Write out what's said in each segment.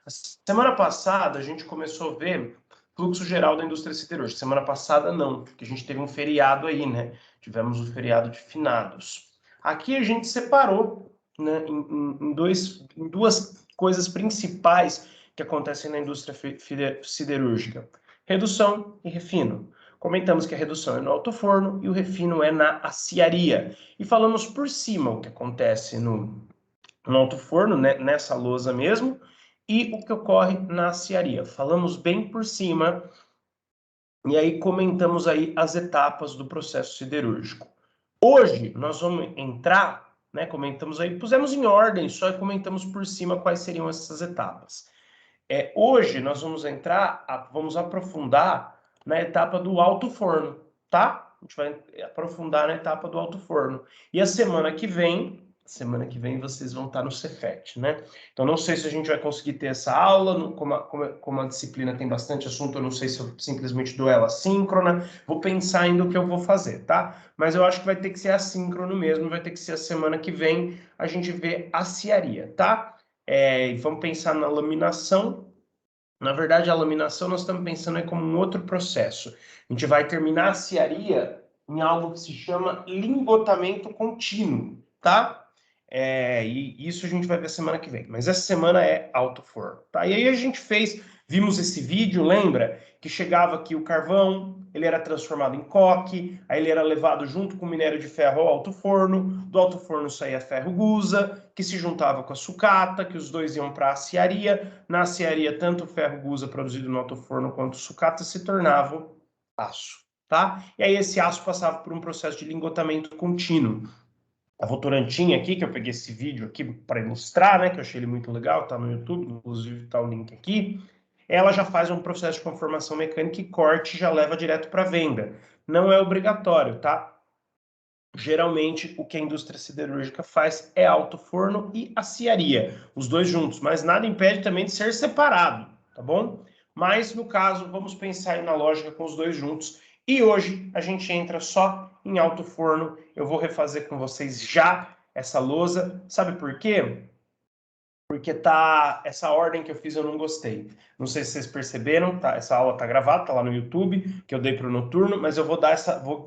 Semana passada, a gente começou a ver fluxo geral da indústria siderúrgica. Semana passada, não, porque a gente teve um feriado aí, né? Tivemos o feriado de finados. Aqui a gente separou, né, em duas coisas principais que acontecem na indústria siderúrgica: redução e refino. Comentamos que a redução é no alto forno e o refino é na aciaria. E falamos por cima o que acontece no alto forno, né, nessa lousa mesmo, e o que ocorre na aciaria. Falamos bem por cima, e aí comentamos aí as etapas do processo siderúrgico. Hoje nós vamos entrar, né, comentamos aí, pusemos em ordem só e comentamos por cima quais seriam essas etapas. Hoje nós vamos entrar, vamos aprofundar na etapa do alto forno, tá? A gente vai aprofundar na etapa do alto forno. E a semana que vem vocês vão estar no Cefet, né? Então não sei se a gente vai conseguir ter essa aula, como a disciplina tem bastante assunto, eu não sei se eu simplesmente dou ela síncrona, vou pensar ainda o que eu vou fazer, tá? Mas eu acho que vai ter que ser assíncrono mesmo, vai ter que ser a semana que vem, a gente vê a aciaria, tá? E vamos pensar na laminação. Na verdade, a laminação nós estamos pensando como um outro processo. A gente vai terminar a aciaria em algo que se chama lingotamento contínuo, tá? E isso a gente vai ver semana que vem. Mas essa semana é alto forno, tá? E aí a gente vimos esse vídeo, lembra? Que chegava aqui o carvão, ele era transformado em coque, aí ele era levado junto com o minério de ferro ao alto forno, do alto forno saía ferro gusa, que se juntava com a sucata, que os dois iam para a aciaria. Na aciaria, tanto o ferro gusa produzido no alto forno quanto sucata se tornavam aço, tá? E aí esse aço passava por um processo de lingotamento contínuo. A Votorantim aqui, que eu peguei esse vídeo aqui para ilustrar, né, que eu achei ele muito legal, tá no YouTube, inclusive tá o link aqui. Ela já faz um processo de conformação mecânica e corte, já leva direto para venda. Não é obrigatório, tá? Geralmente, o que a indústria siderúrgica faz é alto forno e aciaria, os dois juntos, mas nada impede também de ser separado, tá bom? Mas, no caso, vamos pensar aí na lógica com os dois juntos. E hoje a gente entra só em alto forno. Eu vou refazer com vocês já essa lousa. Sabe por quê? Porque essa ordem que eu fiz eu não gostei. Não sei se vocês perceberam, tá? Essa aula tá gravada, tá lá no YouTube, que eu dei para o noturno, mas eu vou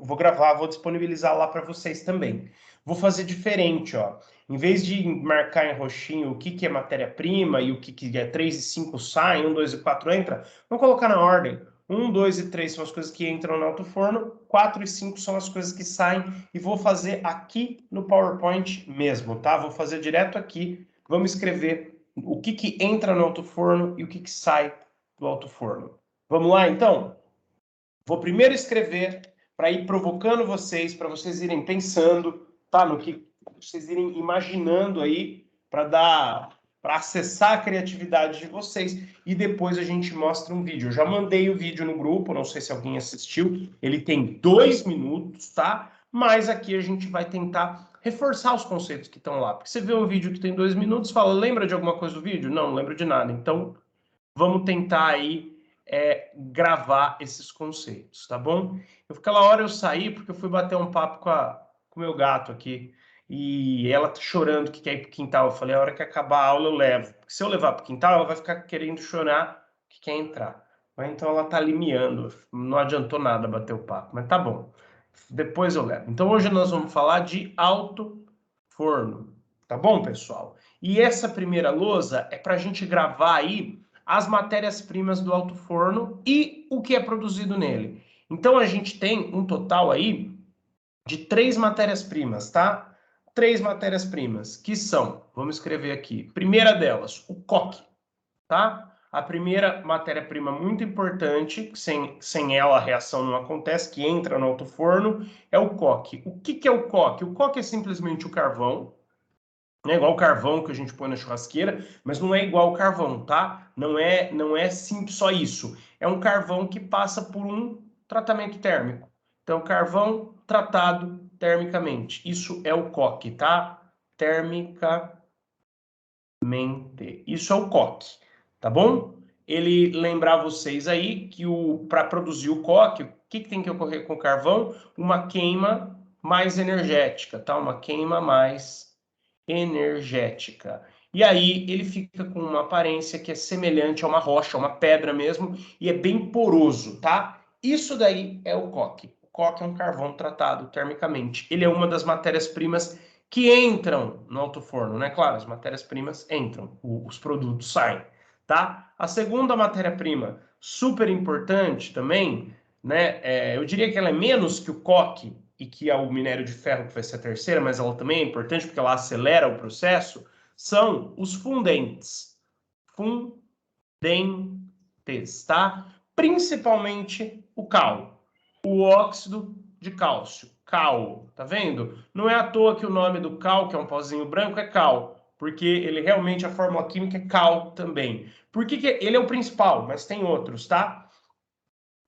vou gravar, vou disponibilizar lá para vocês também. Vou fazer diferente, ó. Em vez de marcar em roxinho o que é matéria-prima e o que é 3 e 5 saem, 1, 2 e 4 entra, vamos colocar na ordem. 1, 2 e 3 são as coisas que entram no alto forno, 4 e 5 são as coisas que saem, e vou fazer aqui no PowerPoint mesmo, tá? Vou fazer direto aqui. Vamos escrever o que entra no alto forno e o que sai do alto forno. Vamos lá, então? Vou primeiro escrever para ir provocando vocês, para vocês irem pensando, tá? No que vocês irem imaginando aí, para acessar a criatividade de vocês, e depois a gente mostra um vídeo. Eu já mandei o vídeo no grupo, não sei se alguém assistiu, ele tem 2 minutos, tá? Mas aqui a gente vai tentar reforçar os conceitos que estão lá. Porque você vê um vídeo que tem 2 minutos, fala, lembra de alguma coisa do vídeo? Não lembro de nada. Então, vamos tentar aí gravar esses conceitos, tá bom? Aquela hora eu saí porque eu fui bater um papo com o meu gato aqui, e ela tá chorando que quer ir pro quintal. Eu falei, a hora que acabar a aula eu levo. Porque se eu levar pro quintal, ela vai ficar querendo chorar que quer entrar. Mas então ela tá ali miando, não adiantou nada bater o papo, mas tá bom. Depois eu levo. Então hoje nós vamos falar de alto forno, tá bom, pessoal? E essa primeira lousa é para a gente gravar aí as matérias-primas do alto forno e o que é produzido nele. Então a gente tem um total aí de 3 matérias-primas, tá? 3 matérias-primas, que são, vamos escrever aqui, primeira delas, o coque, tá? A primeira matéria-prima muito importante, sem ela a reação não acontece, que entra no alto forno, é o coque. O que é o coque? O coque é simplesmente o carvão, não é igual o carvão que a gente põe na churrasqueira, mas não é igual o carvão, tá? Não é simples só isso. É um carvão que passa por um tratamento térmico. Então, carvão tratado termicamente. Isso é o coque, tá? Termicamente. Isso é o coque, tá bom? Ele lembrar vocês aí que para produzir o coque, o que tem que ocorrer com o carvão? Uma queima mais energética, tá? Uma queima mais energética. e aí ele fica com uma aparência que é semelhante a uma rocha, uma pedra mesmo, e é bem poroso, tá? Isso daí é o coque. O coque é um carvão tratado termicamente. Ele é uma das matérias-primas que entram no alto forno, né? Claro, as matérias-primas entram, os produtos saem, tá? A segunda matéria-prima, super importante também, né? Eu diria que ela é menos que o coque e que é o minério de ferro, que vai ser a terceira, mas ela também é importante porque ela acelera o processo, são os fundentes. Fundentes, tá? Principalmente o cal, o óxido de cálcio, cal, tá vendo? Não é à toa que o nome do cal, que é um pozinho branco, é cal, porque ele realmente, a fórmula química é cal também. Por que ele é o principal, mas tem outros, tá?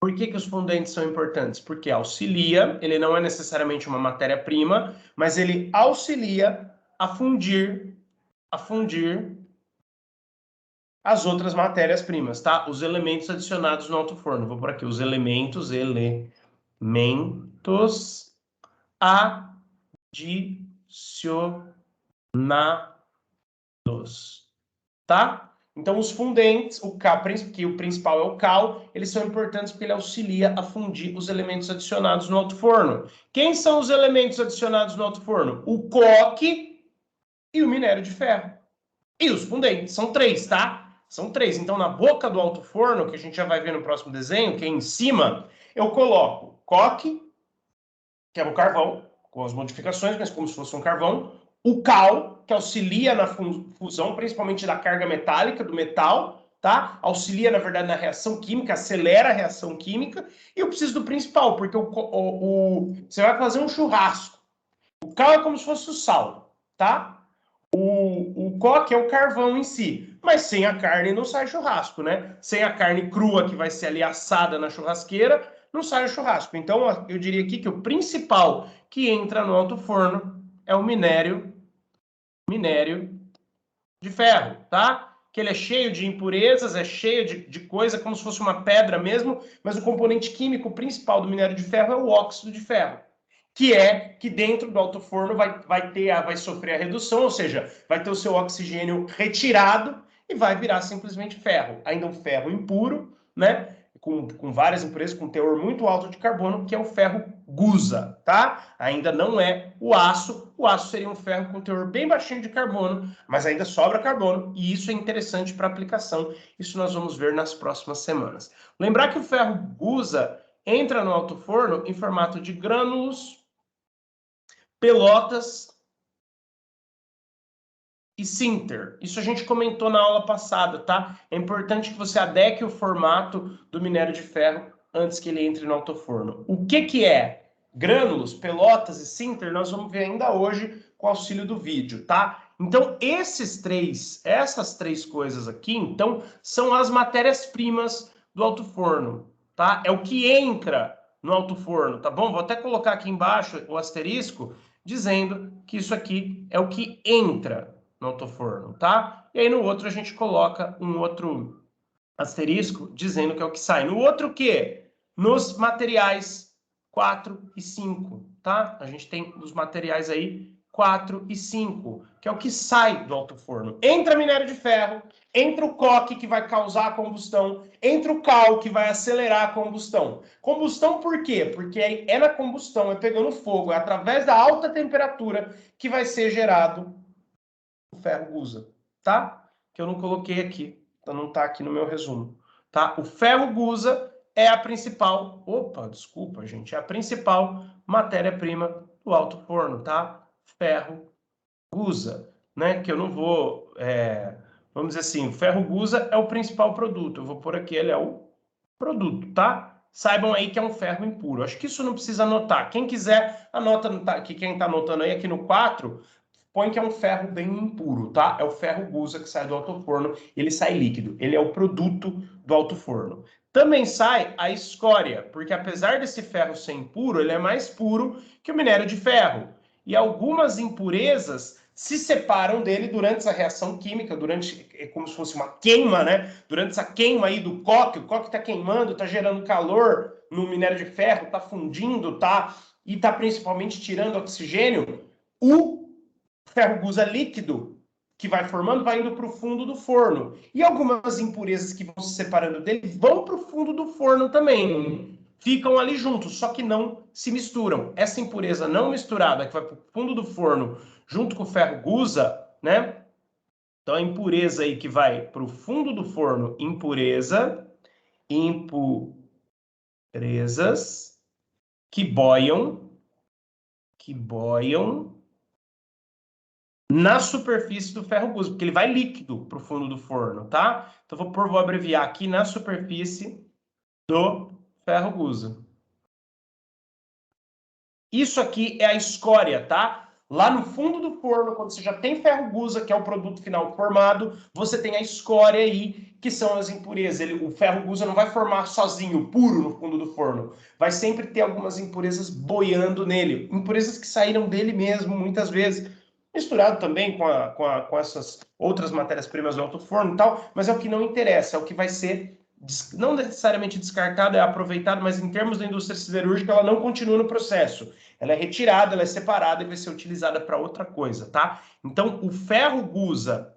Por que os fundentes são importantes? Porque auxilia, ele não é necessariamente uma matéria-prima, mas ele auxilia a fundir as outras matérias-primas, tá? Os elementos adicionados no alto forno. Vou por aqui, os elementos adicionados, tá? Então, os fundentes, que o principal é o cal, eles são importantes porque ele auxilia a fundir os elementos adicionados no alto forno. Quem são os elementos adicionados no alto forno? O coque e o minério de ferro. E os fundentes, são três, tá? São três. Então, na boca do alto forno, que a gente já vai ver no próximo desenho, que é em cima, eu coloco coque, que é o carvão, com as modificações, mas como se fosse um carvão, o cal, que auxilia na fusão, principalmente da carga metálica do metal, tá? Auxilia, na verdade, na reação química, acelera a reação química, e eu preciso do principal, porque você vai fazer um churrasco. O cal é como se fosse o sal, tá? O coque é o carvão em si, mas sem a carne não sai churrasco, né? Sem a carne crua que vai ser ali assada na churrasqueira, não sai o churrasco. Então, eu diria aqui que o principal que entra no alto forno é o minério de ferro, tá? Que ele é cheio de impurezas, é cheio de coisa, como se fosse uma pedra mesmo, mas o componente químico principal do minério de ferro é o óxido de ferro, que é que dentro do alto forno vai sofrer a redução, ou seja, vai ter o seu oxigênio retirado e vai virar simplesmente ferro. Ainda um ferro impuro, né? Com várias impurezas, com teor muito alto de carbono, que é o ferro gusa, tá? Ainda não é o aço. O aço seria um ferro com teor bem baixinho de carbono, mas ainda sobra carbono, e isso é interessante para aplicação. Isso nós vamos ver nas próximas semanas. Lembrar que o ferro gusa entra no alto forno em formato de grânulos, pelotas e sinter. Isso a gente comentou na aula passada, tá? É importante que você adeque o formato do minério de ferro antes que ele entre no alto forno. O que é grânulos, pelotas e sinter, nós vamos ver ainda hoje com o auxílio do vídeo, tá? Então, essas três coisas aqui, então, são as matérias-primas do alto forno, tá? É o que entra no alto forno, tá bom? Vou até colocar aqui embaixo o asterisco dizendo que isso aqui é o que entra no alto forno, tá? E aí no outro a gente coloca um outro asterisco dizendo que é o que sai. No outro o quê? Nos materiais 4 e 5, tá? A gente tem os materiais aí 4 e 5, que é o que sai do alto forno. Entra minério de ferro, entra o coque, que vai causar a combustão, entra o cal, que vai acelerar a combustão. Combustão por quê? Porque é na combustão, é pegando fogo, é através da alta temperatura que vai ser gerado o ferro gusa, tá? Que eu não coloquei aqui, então não tá aqui no meu resumo, tá? O ferro gusa é a principal, desculpa, gente, é a principal matéria-prima do alto forno, tá? Ferro gusa, né? Que eu não vou, vamos dizer assim, o ferro gusa é o principal produto. Eu vou pôr aqui, ele é o produto, tá? Saibam aí que é um ferro impuro. Acho que isso não precisa anotar. Quem quiser, anota aqui. Quem está anotando aí aqui no 4, põe que é um ferro bem impuro, tá? É o ferro gusa que sai do alto forno, ele sai líquido. Ele é o produto do alto forno. Também sai a escória, porque apesar desse ferro ser impuro, ele é mais puro que o minério de ferro. E algumas impurezas se separam dele durante essa reação química, é como se fosse uma queima, né? Durante essa queima aí do coque, o coque está queimando, está gerando calor no minério de ferro, está fundindo, tá? E está principalmente tirando oxigênio. O ferro gusa líquido que vai formando vai indo para o fundo do forno. E algumas impurezas que vão se separando dele vão para o fundo do forno também. Ficam ali juntos, só que não se misturam. Essa impureza não misturada, que vai para o fundo do forno, junto com o ferro gusa, né? Então, a impureza aí que vai para o fundo do forno, impurezas que boiam na superfície do ferro gusa, porque ele vai líquido para o fundo do forno, tá? Então, vou abreviar aqui na superfície do ferro gusa. Isso aqui é a escória, tá? Lá no fundo do forno, quando você já tem ferro gusa, que é o produto final formado, você tem a escória aí, que são as impurezas. O ferro gusa não vai formar sozinho, puro, no fundo do forno. Vai sempre ter algumas impurezas boiando nele. Impurezas que saíram dele mesmo, muitas vezes. Misturado também com essas outras matérias-primas do alto forno e tal, mas é o que não interessa, é o que vai ser não necessariamente descartado, é aproveitado, mas em termos da indústria siderúrgica, ela não continua no processo. Ela é retirada, ela é separada e vai ser utilizada para outra coisa, tá? Então, o ferro gusa...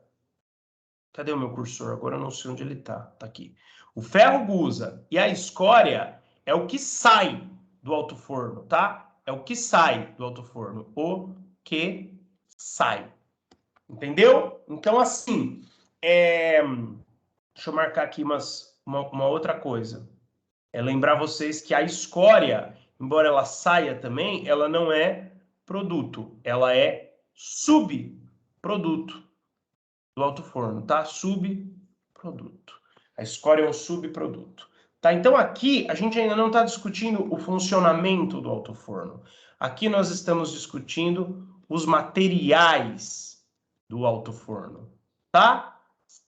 Cadê o meu cursor? Agora eu não sei onde ele tá. Tá aqui. O ferro gusa e a escória é o que sai do alto forno, tá? É o que sai do alto forno. O que sai. Entendeu? Então, assim, deixa eu marcar aqui uma outra coisa. É lembrar vocês que a escória, embora ela saia também, ela não é produto, ela é subproduto do alto forno, tá? Subproduto. A escória é um subproduto. Tá? Então aqui a gente ainda não está discutindo o funcionamento do alto forno. Aqui nós estamos discutindo os materiais do alto forno, tá?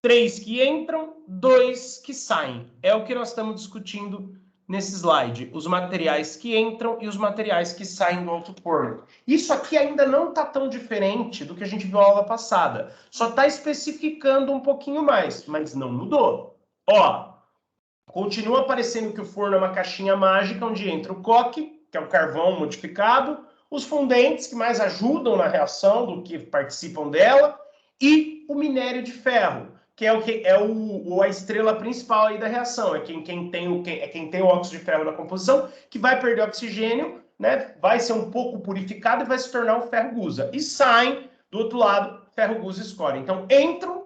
3 que entram, 2 que saem. É o que nós estamos discutindo nesse slide. Os materiais que entram e os materiais que saem do alto forno. Isso aqui ainda não está tão diferente do que a gente viu na aula passada. Só está especificando um pouquinho mais, mas não mudou. Ó, continua aparecendo que o forno é uma caixinha mágica onde entra o coque, que é o carvão modificado, os fundentes, que mais ajudam na reação do que participam dela, e o minério de ferro, que é a estrela principal aí da reação, é quem tem o óxido de ferro na composição, que vai perder oxigênio, né? Vai ser um pouco purificado e vai se tornar o ferro gusa. E saem do outro lado ferro gusa e escória. Então entram,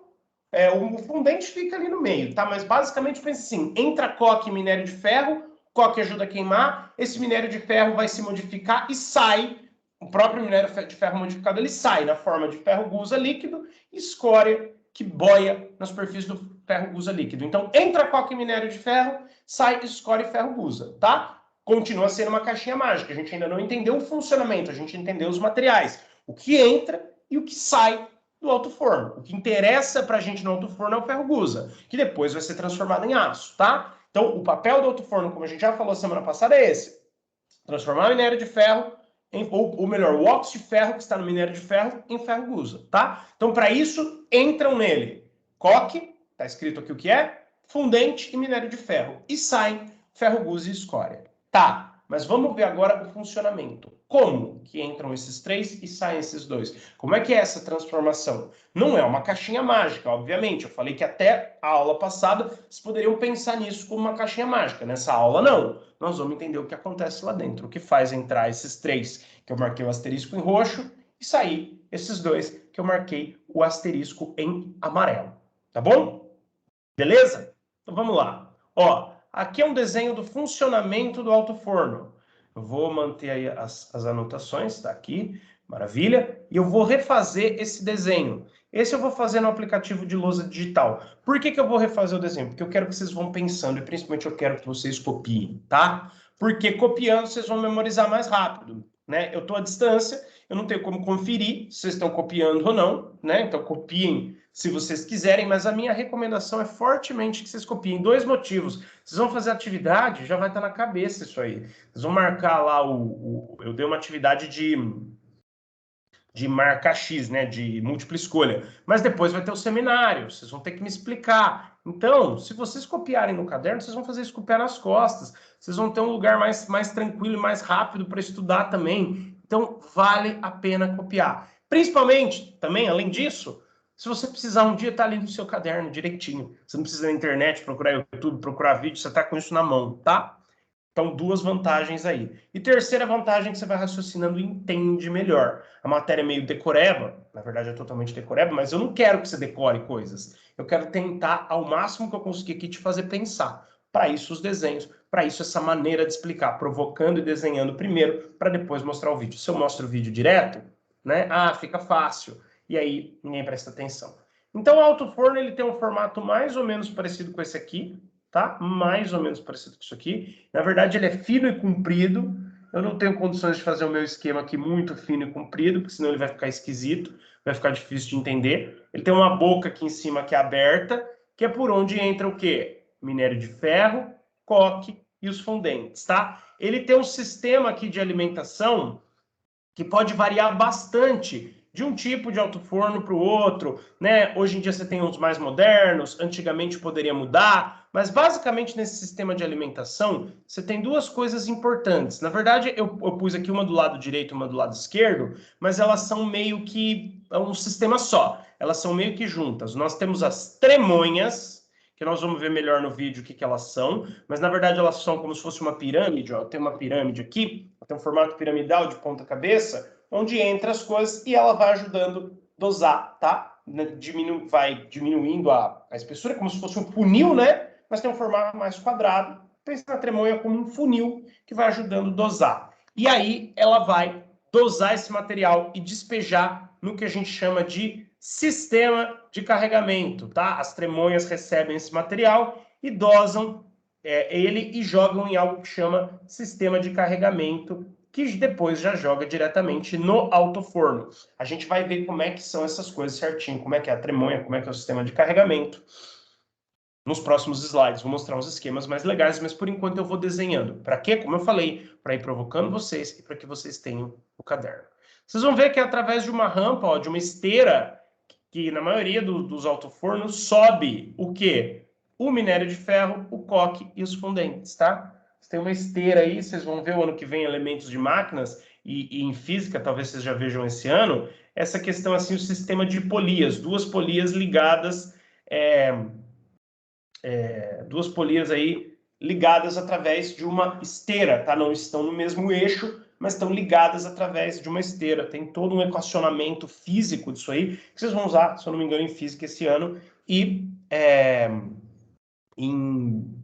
o fundente fica ali no meio, tá? Mas basicamente pensa assim: entra coque e minério de ferro, coque ajuda a queimar, esse minério de ferro vai se modificar e sai. O próprio minério de ferro modificado, ele sai na forma de ferro gusa líquido, escória que boia na superfície do ferro gusa líquido. Então, entra coque e minério de ferro, sai escória e ferro gusa, tá? Continua sendo uma caixinha mágica. A gente ainda não entendeu o funcionamento, a gente entendeu os materiais. O que entra e o que sai do alto forno. O que interessa pra gente no alto forno é o ferro gusa, que depois vai ser transformado em aço, tá? Então, o papel do alto forno, como a gente já falou semana passada, é esse: transformar o minério de ferro ou melhor, o óxido de ferro que está no minério de ferro em ferro gusa, tá? Então, para isso, entram nele coque, tá escrito aqui o que é, fundente e minério de ferro. E saem ferro gusa e escória. Tá, mas vamos ver agora o funcionamento. Como que entram esses 3 e saem esses 2? Como é que é essa transformação? Não é uma caixinha mágica, obviamente. Eu falei que até a aula passada vocês poderiam pensar nisso como uma caixinha mágica. Nessa aula, não. Nós vamos entender o que acontece lá dentro. O que faz entrar esses 3, que eu marquei o asterisco em roxo, e sair esses 2, que eu marquei o asterisco em amarelo. Tá bom? Beleza? Então vamos lá. Ó, aqui é um desenho do funcionamento do alto forno. Eu vou manter aí as anotações, tá aqui, maravilha. E eu vou refazer esse desenho. Esse eu vou fazer no aplicativo de lousa digital. Por que eu vou refazer o desenho? Porque eu quero que vocês vão pensando, e principalmente eu quero que vocês copiem, tá? Porque copiando vocês vão memorizar mais rápido, né? Eu estou à distância, eu não tenho como conferir se vocês estão copiando ou não, né? Então copiem se vocês quiserem, mas a minha recomendação é fortemente que vocês copiem. 2 motivos. Vocês vão fazer atividade, já vai estar na cabeça isso aí. Vocês vão marcar lá eu dei uma atividade de marcar X, né, de múltipla escolha. Mas depois vai ter o seminário, vocês vão ter que me explicar. Então, se vocês copiarem no caderno, vocês vão fazer isso copiar nas costas. Vocês vão ter um lugar mais tranquilo e mais rápido para estudar também. Então, vale a pena copiar. Principalmente, também, além disso, Se você precisar um dia, tá ali no seu caderno, direitinho. Você não precisa na internet, procurar YouTube, procurar vídeo, você tá com isso na mão, tá? Então, duas vantagens aí. E terceira vantagem que você vai raciocinando e entende melhor. A matéria é meio decoreba, na verdade é totalmente decoreba, mas eu não quero que você decore coisas. Eu quero tentar, ao máximo que eu conseguir aqui, te fazer pensar. Para isso, os desenhos. Para isso, essa maneira de explicar, provocando e desenhando primeiro, para depois mostrar o vídeo. Se eu mostro o vídeo direto, né? Ah, fica fácil. E aí, ninguém presta atenção. Então, o alto forno ele tem um formato mais ou menos parecido com esse aqui, tá? Mais ou menos parecido com isso aqui. Na verdade, ele é fino e comprido. Eu não tenho condições de fazer o meu esquema aqui muito fino e comprido, porque senão ele vai ficar esquisito, vai ficar difícil de entender. Ele tem uma boca aqui em cima que é aberta, que é por onde entra o quê? Minério de ferro, coque e os fundentes, tá? Ele tem um sistema aqui de alimentação que pode variar bastante de um tipo de alto forno para o outro, né? Hoje em dia você tem uns mais modernos, antigamente poderia mudar, mas basicamente nesse sistema de alimentação você tem duas coisas importantes. Na verdade, eu pus aqui uma do lado direito e uma do lado esquerdo, mas elas são meio que um sistema só, elas são meio que juntas. Nós temos as tremonhas, que nós vamos ver melhor no vídeo o que elas são, mas na verdade elas são como se fosse uma pirâmide, ó. Tem uma pirâmide aqui, tem um formato piramidal de ponta cabeça, onde entra as coisas e ela vai ajudando a dosar, tá? Vai diminuindo a espessura, como se fosse um funil, né? Mas tem um formato mais quadrado. Pensa na tremonha como um funil que vai ajudando a dosar. E aí ela vai dosar esse material e despejar no que a gente chama de sistema de carregamento, tá? As tremonhas recebem esse material e dosam ele e jogam em algo que chama sistema de carregamento, que depois já joga diretamente no alto forno. A gente vai ver como é que são essas coisas certinho, como é que é a tremonha, como é que é o sistema de carregamento. Nos próximos slides vou mostrar uns esquemas mais legais, mas por enquanto eu vou desenhando. Para quê? Como eu falei, para ir provocando vocês e para que vocês tenham o caderno. Vocês vão ver que é através de uma rampa, ó, de uma esteira, que na maioria dos alto-fornos sobe o quê? O minério de ferro, o coque e os fundentes, tá? Você tem uma esteira aí, vocês vão ver o ano que vem elementos de máquinas, e em física, talvez vocês já vejam esse ano, essa questão assim, o sistema de polias, duas polias ligadas, duas polias aí ligadas através de uma esteira, tá? Não estão no mesmo eixo, mas estão ligadas através de uma esteira. Tem todo um equacionamento físico disso aí, que vocês vão usar, se eu não me engano, em física esse ano, e em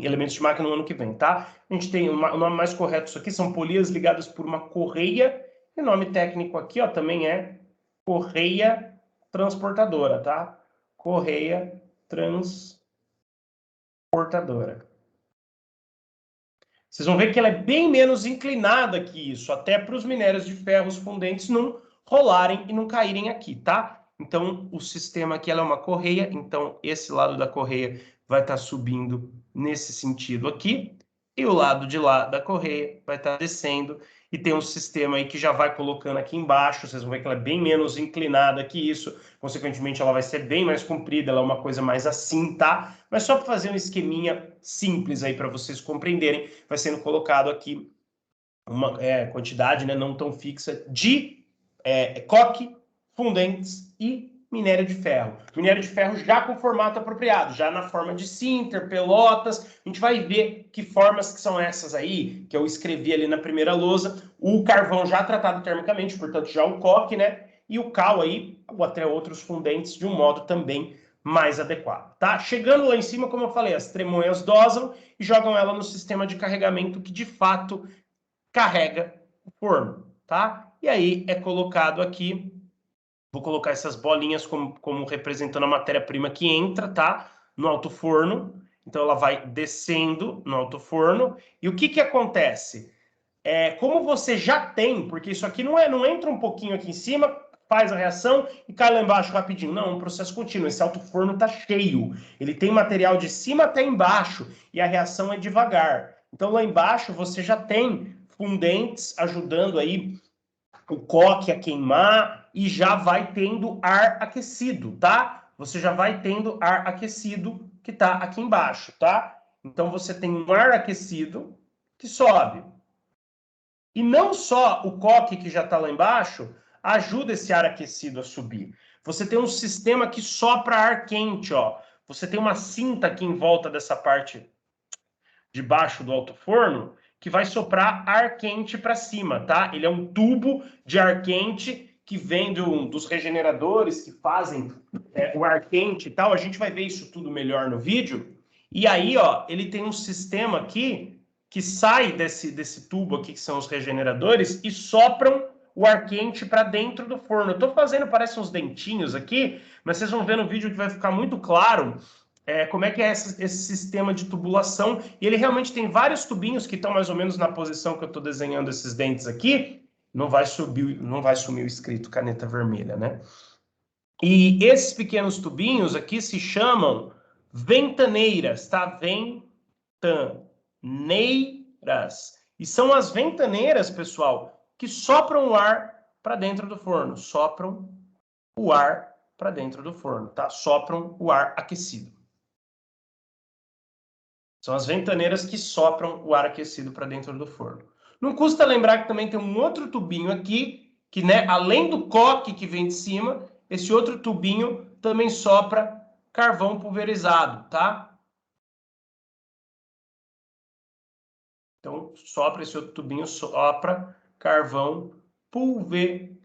elementos de máquina no ano que vem, tá? A gente tem o nome mais correto disso aqui, são polias ligadas por uma correia, e o nome técnico aqui, ó, também é correia transportadora, tá? Correia transportadora. Vocês vão ver que ela é bem menos inclinada que isso, até para os minérios de ferro, os fundentes, não rolarem e não caírem aqui, tá? Então, o sistema aqui ela é uma correia, então esse lado da correia vai estar subindo nesse sentido aqui, e o lado de lá da correia vai estar descendo, e tem um sistema aí que já vai colocando aqui embaixo, vocês vão ver que ela é bem menos inclinada que isso, consequentemente ela vai ser bem mais comprida, ela é uma coisa mais assim, tá? Mas só para fazer um esqueminha simples aí para vocês compreenderem, vai sendo colocado aqui uma quantidade, né, não tão fixa de coque, fundentes e minério de ferro. Minério de ferro já com formato apropriado, já na forma de sinter, pelotas. A gente vai ver que formas que são essas aí, que eu escrevi ali na primeira lousa. O carvão já tratado termicamente, portanto já o coque, né? E o cal aí, ou até outros fundentes de um modo também mais adequado, tá? Chegando lá em cima, como eu falei, as tremonhas dosam e jogam ela no sistema de carregamento que de fato carrega o forno, tá? E aí é colocado aqui, vou colocar essas bolinhas como representando a matéria-prima que entra, tá? No alto forno. Então ela vai descendo no alto forno. E o que que acontece? Como você já tem, porque isso aqui não entra um pouquinho aqui em cima, faz a reação e cai lá embaixo rapidinho. Não, é um processo contínuo. Esse alto forno está cheio. Ele tem material de cima até embaixo e a reação é devagar. Então lá embaixo você já tem fundentes ajudando aí o coque a queimar e já vai tendo ar aquecido, tá? Você já vai tendo ar aquecido que tá aqui embaixo, tá? Então você tem um ar aquecido que sobe. E não só o coque que já está lá embaixo ajuda esse ar aquecido a subir, você tem um sistema que sopra ar quente, ó. Você tem uma cinta aqui em volta dessa parte de baixo do alto forno que vai soprar ar quente para cima, tá? Ele é um tubo de ar quente que vem dos regeneradores que fazem o ar quente e tal. A gente vai ver isso tudo melhor no vídeo. E aí, ó, ele tem um sistema aqui que sai desse tubo aqui, que são os regeneradores, e sopram o ar quente para dentro do forno. Eu estou fazendo, parece uns dentinhos aqui, mas vocês vão ver no vídeo que vai ficar muito claro como é que é esse sistema de tubulação. E ele realmente tem vários tubinhos que estão mais ou menos na posição que eu estou desenhando esses dentes aqui. Não vai sumir o escrito caneta vermelha, né? E esses pequenos tubinhos aqui se chamam ventaneiras, tá? Ventaneiras. E são as ventaneiras, pessoal, que sopram o ar para dentro do forno. Sopram o ar para dentro do forno, tá? Sopram o ar aquecido. São as ventaneiras que sopram o ar aquecido para dentro do forno. Não custa lembrar que também tem um outro tubinho aqui, que, né, além do coque que vem de cima, esse outro tubinho também sopra carvão pulverizado, tá? Então, sopra esse outro tubinho, sopra carvão pulverizado,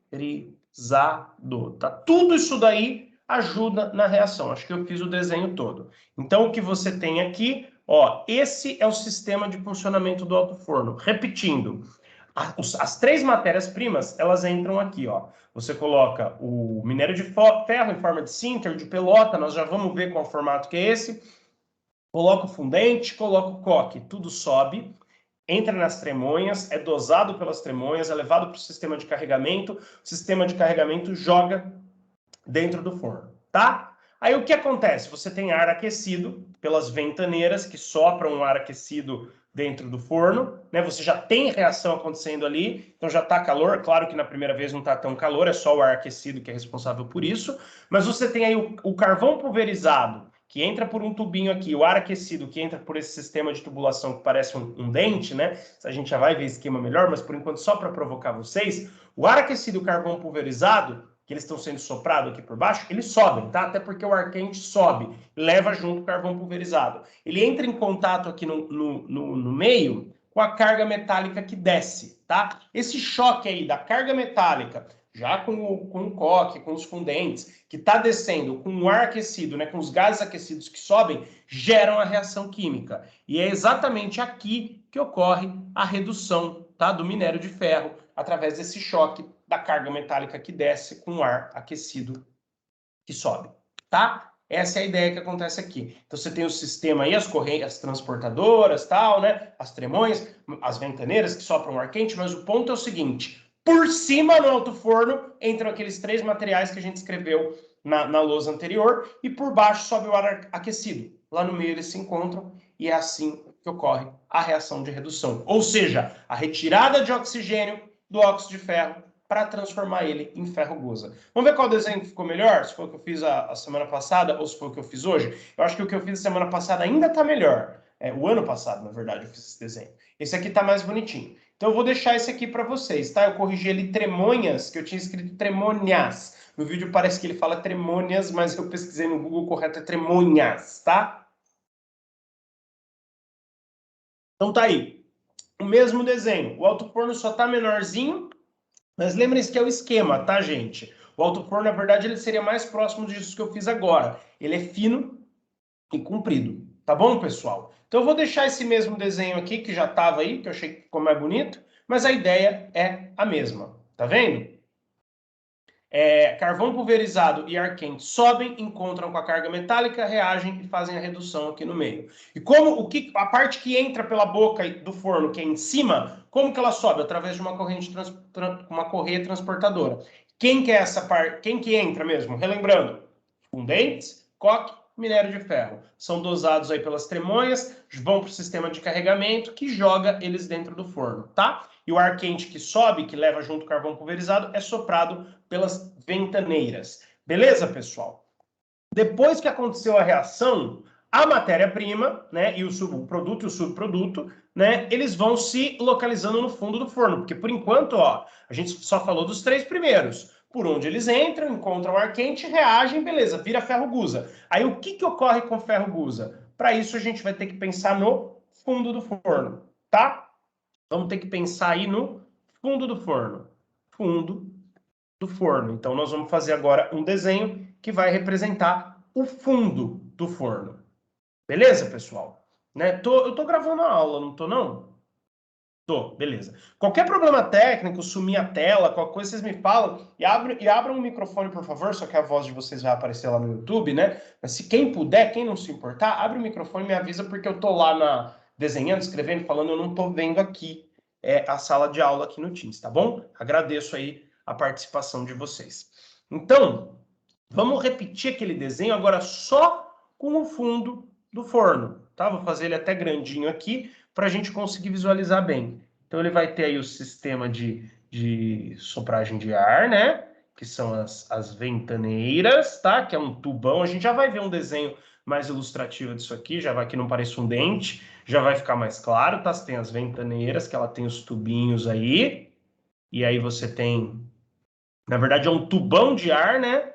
tá? Tudo isso daí ajuda na reação. Acho que eu fiz o desenho todo. Então, o que você tem aqui, ó, esse é o sistema de funcionamento do alto forno. Repetindo, as três matérias-primas, elas entram aqui, ó. Você coloca o minério de ferro em forma de sinter, de pelota, nós já vamos ver qual formato que é esse. Coloca o fundente, coloca o coque, tudo sobe, entra nas tremonhas, é dosado pelas tremonhas, é levado para o sistema de carregamento, o sistema de carregamento joga dentro do forno, tá? Aí o que acontece? Você tem ar aquecido pelas ventaneiras que sopram o ar aquecido dentro do forno, né? Você já tem reação acontecendo ali, então já está calor. Claro que na primeira vez não está tão calor, é só o ar aquecido que é responsável por isso, mas você tem aí o carvão pulverizado, que entra por um tubinho aqui, o ar aquecido que entra por esse sistema de tubulação que parece um dente, né? A gente já vai ver esquema melhor, mas por enquanto só para provocar vocês, o ar aquecido e o carvão pulverizado, que eles estão sendo soprados aqui por baixo, eles sobem, tá? Até porque o ar quente sobe, leva junto o carvão pulverizado. Ele entra em contato aqui no meio com a carga metálica que desce, tá? Esse choque aí da carga metálica, já com o coque, com os fundentes, que está descendo com o ar aquecido, né, com os gases aquecidos que sobem, geram a reação química. E é exatamente aqui que ocorre a redução, tá, do minério de ferro, através desse choque da carga metálica que desce com o ar aquecido que sobe, tá? Essa é a ideia que acontece aqui. Então você tem o sistema aí, as correntes, as transportadoras, tal, né? As tremões, as ventaneiras que sopram ar quente, mas o ponto é o seguinte: por cima no alto forno entram aqueles três materiais que a gente escreveu na lousa anterior e por baixo sobe o ar aquecido. Lá no meio eles se encontram e é assim que ocorre a reação de redução. Ou seja, a retirada de oxigênio do óxido de ferro para transformar ele em ferro gusa. Vamos ver qual desenho ficou melhor? Se foi o que eu fiz a semana passada ou se foi o que eu fiz hoje? Eu acho que o que eu fiz a semana passada ainda está melhor. O ano passado, na verdade, eu fiz esse desenho. Esse aqui está mais bonitinho. Então eu vou deixar esse aqui para vocês, tá? Eu corrigi ele tremonhas, que eu tinha escrito tremônias. No vídeo parece que ele fala tremônias, mas eu pesquisei no Google, o correto é tremônias, tá? Então tá aí. O mesmo desenho. O alto forno só tá menorzinho, mas lembrem-se que é o esquema, tá, gente? O alto forno, na verdade, ele seria mais próximo disso que eu fiz agora. Ele é fino e comprido. Tá bom, pessoal? Então eu vou deixar esse mesmo desenho aqui, que já estava aí, que eu achei que ficou mais bonito, mas a ideia é a mesma. Tá vendo? Carvão pulverizado e ar quente sobem, encontram com a carga metálica, reagem e fazem a redução aqui no meio. E como a parte que entra pela boca do forno, que é em cima, como que ela sobe? Através de uma uma correia transportadora. Quem que é essa parte? Quem que entra mesmo? Relembrando, fundentes, coque, minério de ferro. São dosados aí pelas tremonhas, vão para o sistema de carregamento que joga eles dentro do forno, tá? E o ar quente que sobe, que leva junto o carvão pulverizado, é soprado pelas ventaneiras. Beleza, pessoal? Depois que aconteceu a reação, a matéria-prima, né, e o produto e o subproduto, né, eles vão se localizando no fundo do forno, porque por enquanto, ó, a gente só falou dos três primeiros. por onde eles entram, encontram ar quente, reagem, beleza, vira ferro-gusa. Aí o que ocorre com ferro-gusa? Para isso a gente vai ter que pensar no fundo do forno, tá? Vamos ter que pensar aí no fundo do forno. Fundo do forno. Então nós vamos fazer agora um desenho que vai representar o fundo do forno. Beleza, pessoal? Né? Eu tô gravando a aula, não tô não? Tô, beleza. Qualquer problema técnico, sumir a tela, qualquer coisa, vocês me falam e abram o microfone, por favor, só que a voz de vocês vai aparecer lá no YouTube, né? Mas se quem puder, quem não se importar, abre o microfone e me avisa, porque eu tô lá desenhando, escrevendo, falando, eu não tô vendo aqui a sala de aula aqui no Teams, tá bom? Agradeço aí a participação de vocês. Então, vamos repetir aquele desenho agora só com o fundo do forno, tá? Vou fazer ele até grandinho aqui, para a gente conseguir visualizar bem. Então ele vai ter aí o sistema de sopragem de ar, né? Que são as ventaneiras, tá? Que é um tubão. A gente já vai ver um desenho mais ilustrativo disso aqui, já vai que não parece um dente, já vai ficar mais claro, tá? Você tem as ventaneiras, que ela tem os tubinhos aí, e aí você tem, na verdade, é um tubão de ar, né?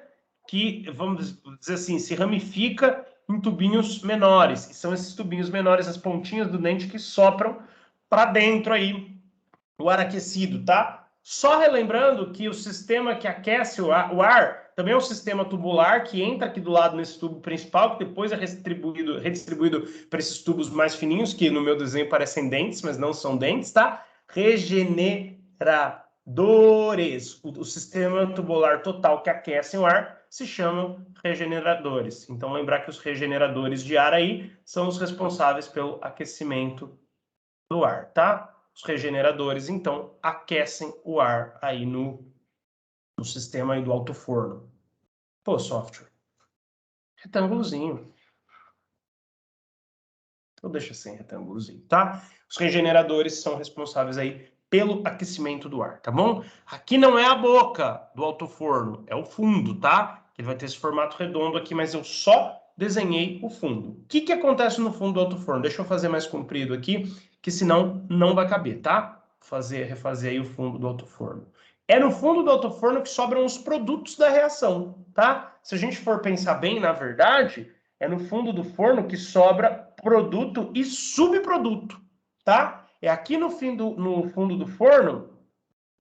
Que, vamos dizer assim, se ramifica em tubinhos menores. E são esses tubinhos menores, as pontinhas do dente, que sopram para dentro aí o ar aquecido, tá? Só relembrando que o sistema que aquece o ar também é um sistema tubular que entra aqui do lado nesse tubo principal, que depois é redistribuído para esses tubos mais fininhos, que no meu desenho parecem dentes, mas não são dentes, tá? Regeneradores. O sistema tubular total que aquece o ar se chamam regeneradores. Então, lembrar que os regeneradores de ar aí são os responsáveis pelo aquecimento do ar, tá? Os regeneradores, então, aquecem o ar aí no sistema aí do alto forno. Pô, software. Retângulozinho. Então deixa sem retângulozinho, tá? Os regeneradores são responsáveis aí pelo aquecimento do ar, tá bom? Aqui não é a boca do alto forno, é o fundo, tá? Ele vai ter esse formato redondo aqui, mas eu só desenhei o fundo. O que acontece no fundo do alto forno? Deixa eu fazer mais comprido aqui, que senão não vai caber, tá? Refazer aí o fundo do alto forno. É no fundo do alto forno que sobram os produtos da reação, tá? Se a gente for pensar bem, na verdade, é no fundo do forno que sobra produto e subproduto, tá? É aqui no fundo do forno.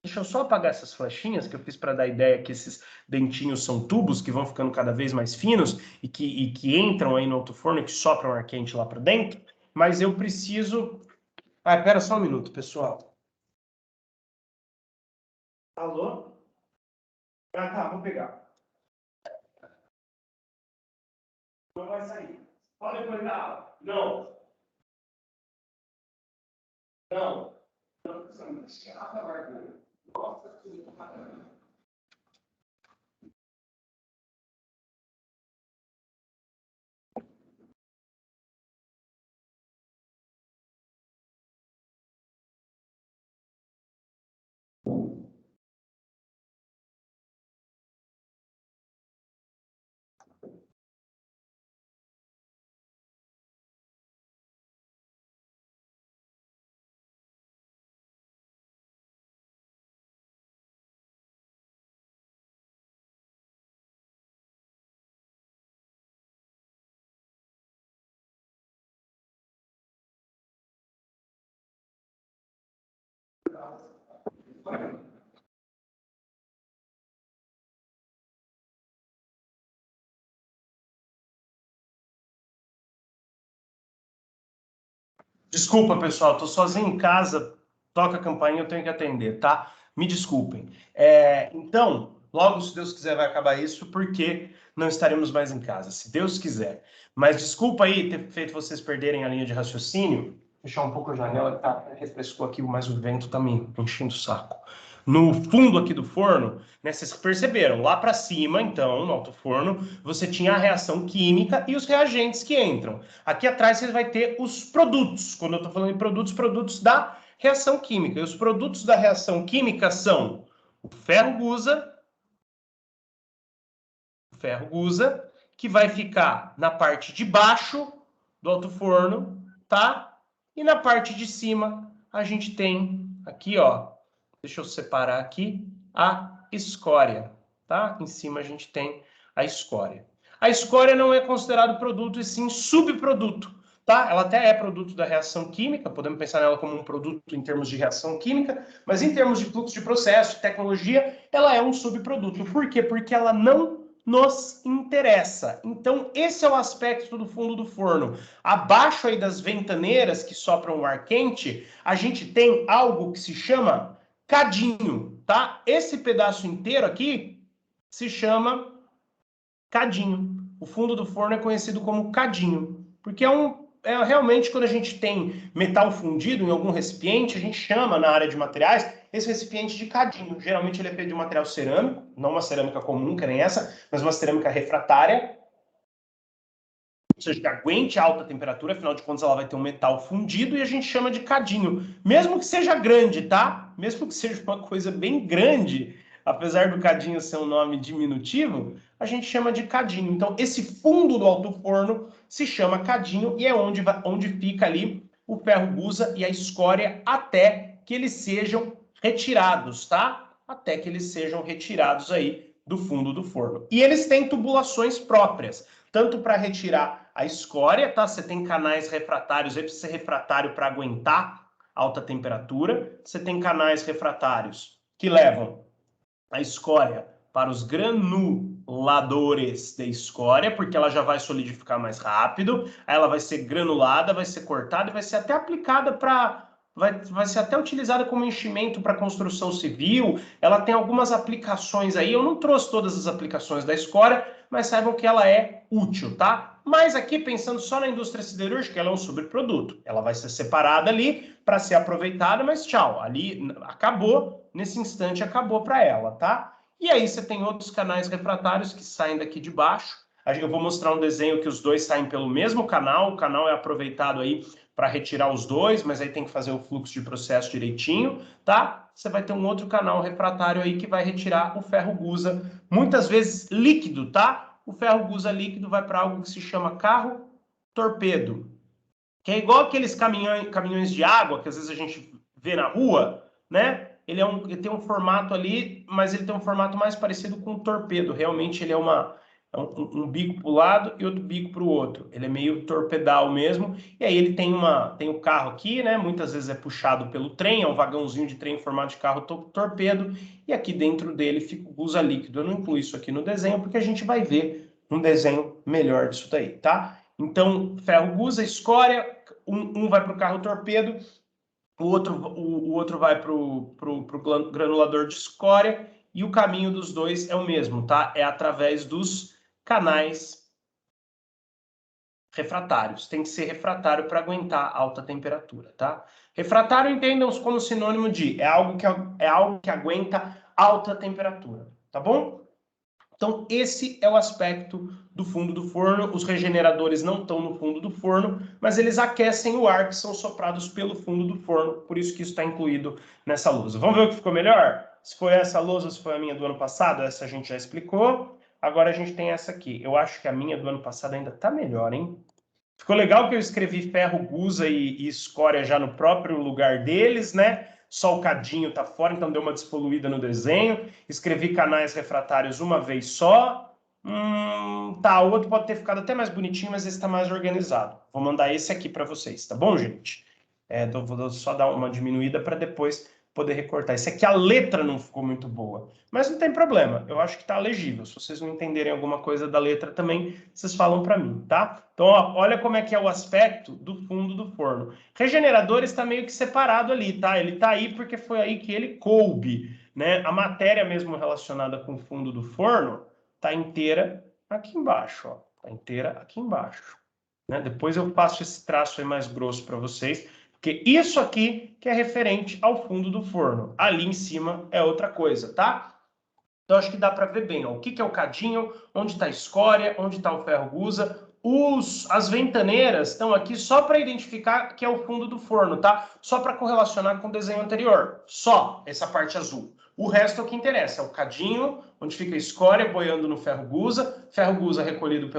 Deixa eu só apagar essas flechinhas que eu fiz para dar a ideia que esses dentinhos são tubos que vão ficando cada vez mais finos e que entram aí no alto forno e que sopram ar quente lá para dentro. Mas eu preciso... Ah, espera só um minuto, pessoal. Alô? Ah, tá, vou pegar. Não vai sair. Pode depois da aula. Não. Não. Não. Nossa, que caramba. Desculpa, pessoal, tô sozinho em casa, toca a campainha, eu tenho que atender, tá? Me desculpem. Então, logo, se Deus quiser, vai acabar isso, porque não estaremos mais em casa, se Deus quiser. Mas desculpa aí ter feito vocês perderem a linha de raciocínio. Fechar um pouco a janela, que tá, refrescou aqui, mas o vento tá me enchendo o saco. No fundo aqui do forno, né, vocês perceberam, lá para cima, então, no alto forno, você tinha a reação química e os reagentes que entram. Aqui atrás você vai ter os produtos. Quando eu estou falando de produtos, produtos da reação química. E os produtos da reação química são o ferro-gusa, que vai ficar na parte de baixo do alto forno, tá? E na parte de cima a gente tem aqui, ó, deixa eu separar aqui, a escória, tá? Em cima a gente tem a escória. A escória não é considerado produto, e sim subproduto, tá? Ela até é produto da reação química, podemos pensar nela como um produto em termos de reação química, mas em termos de fluxo de processo, tecnologia, ela é um subproduto. Por quê? Porque ela não nos interessa. Então, esse é o aspecto do fundo do forno. Abaixo aí das ventaneiras que sopram o ar quente, a gente tem algo que se chama cadinho, tá? Esse pedaço inteiro aqui se chama cadinho. O fundo do forno é conhecido como cadinho, porque realmente quando a gente tem metal fundido em algum recipiente, a gente chama na área de materiais esse recipiente de cadinho. Geralmente ele é feito de material cerâmico, não uma cerâmica comum, que nem essa, mas uma cerâmica refratária, ou seja, que aguente alta temperatura, afinal de contas ela vai ter um metal fundido e a gente chama de cadinho. Mesmo que seja grande, tá? Mesmo que seja uma coisa bem grande, apesar do cadinho ser um nome diminutivo, a gente chama de cadinho. Então, esse fundo do alto forno se chama cadinho e é onde fica ali o ferro gusa e a escória até que eles sejam retirados, tá? Até que eles sejam retirados aí do fundo do forno. E eles têm tubulações próprias, tanto para retirar a escória, tá? Você tem canais refratários, aí precisa ser refratário para aguentar alta temperatura. Você tem canais refratários que levam a escória para os granuladores de escória, porque ela já vai solidificar mais rápido, aí ela vai ser granulada, vai ser cortada e vai ser até aplicada para... Vai ser até utilizada como enchimento para construção civil. Ela tem algumas aplicações aí. Eu não trouxe todas as aplicações da escória, mas saibam que ela é útil, tá? Mas aqui, pensando só na indústria siderúrgica, ela é um subproduto. Ela vai ser separada ali para ser aproveitada, mas tchau, ali acabou, nesse instante acabou para ela, tá? E aí você tem outros canais refratários que saem daqui de baixo. Eu vou mostrar um desenho que os dois saem pelo mesmo canal, o canal é aproveitado aí para retirar os dois, mas aí tem que fazer o fluxo de processo direitinho, tá? Você vai ter um outro canal refratário aí que vai retirar o ferro gusa, muitas vezes líquido, tá? O ferro gusa líquido vai para algo que se chama carro torpedo, que é igual aqueles caminhões de água que às vezes a gente vê na rua, né? Ele tem um formato ali, mas ele tem um formato mais parecido com um torpedo. Realmente ele é um bico para o lado e outro bico para o outro. Ele é meio torpedal mesmo. E aí ele tem o carro aqui, né? Muitas vezes é puxado pelo trem, é um vagãozinho de trem em formato de carro torpedo. E aqui dentro dele fica o gusa líquido. Eu não incluo isso aqui no desenho porque a gente vai ver um desenho melhor disso daí, tá? Então, ferro gusa, escória, um vai para o carro torpedo, o outro vai para o granulador de escória, e o caminho dos dois é o mesmo, tá? É através dos canais refratários. Tem que ser refratário para aguentar alta temperatura, tá? Refratário entendam como sinônimo de é algo que aguenta alta temperatura, tá bom? Então, esse é o aspecto do fundo do forno. Os regeneradores não estão no fundo do forno, mas eles aquecem o ar que são soprados pelo fundo do forno. Por isso que isso está incluído nessa lousa. Vamos ver o que ficou melhor? Se foi essa lousa, se foi a minha do ano passado, essa a gente já explicou. Agora a gente tem essa aqui. Eu acho que a minha do ano passado ainda está melhor, hein? Ficou legal que eu escrevi ferro, gusa e escória já no próprio lugar deles, né? Só o cadinho tá fora, então deu uma despoluída no desenho. Escrevi canais refratários uma vez só. Tá, o outro pode ter ficado até mais bonitinho, mas esse está mais organizado. Vou mandar esse aqui para vocês, tá bom, gente? Vou só dar uma diminuída para depois poder recortar. Esse aqui a letra não ficou muito boa, mas não tem problema. Eu acho que está legível. Se vocês não entenderem alguma coisa da letra também, vocês falam para mim, tá? Então, ó, olha como é que é o aspecto do fundo do forno. Regenerador está meio que separado ali, tá? Ele está aí porque foi aí que ele coube, né? A matéria mesmo relacionada com o fundo do forno está inteira aqui embaixo, ó. Está inteira aqui embaixo, né? Depois eu passo esse traço aí mais grosso para vocês, porque isso aqui que é referente ao fundo do forno. Ali em cima é outra coisa, tá? Então acho que dá para ver bem, ó. O que é o cadinho, onde está a escória, onde está o ferro gusa. As ventaneiras estão aqui só para identificar que é o fundo do forno, tá? Só para correlacionar com o desenho anterior. Só essa parte azul. O resto é o que interessa. É o cadinho, onde fica a escória boiando no ferro gusa recolhido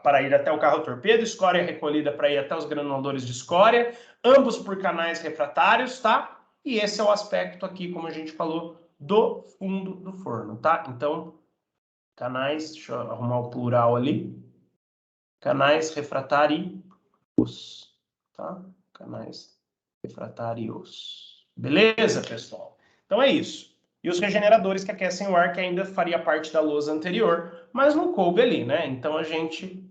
para ir até o carro torpedo, escória recolhida para ir até os granuladores de escória, ambos por canais refratários, tá? E esse é o aspecto aqui, como a gente falou, do fundo do forno, tá? Então, canais, deixa eu arrumar o plural ali, canais refratários, tá? Canais refratários. Beleza, pessoal? Então é isso. E os regeneradores que aquecem o ar, que ainda faria parte da lousa anterior, mas não coube ali, né? Então a gente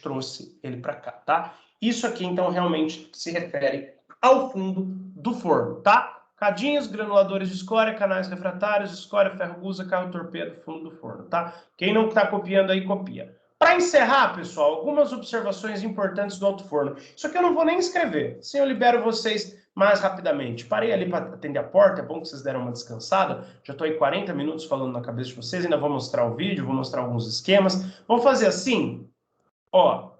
trouxe ele para cá, tá? Isso aqui, então, realmente se refere ao fundo do forno, tá? Cadinhos, granuladores de escória, canais refratários, escória, ferro gusa, carro torpedo, fundo do forno, tá? Quem não está copiando aí, copia. Para encerrar, pessoal, algumas observações importantes do alto forno. Isso aqui eu não vou nem escrever, assim eu libero vocês mais rapidamente. Parei ali para atender a porta, é bom que vocês deram uma descansada. Já estou aí 40 minutos falando na cabeça de vocês, ainda vou mostrar o vídeo, vou mostrar alguns esquemas. Vamos fazer assim, ó,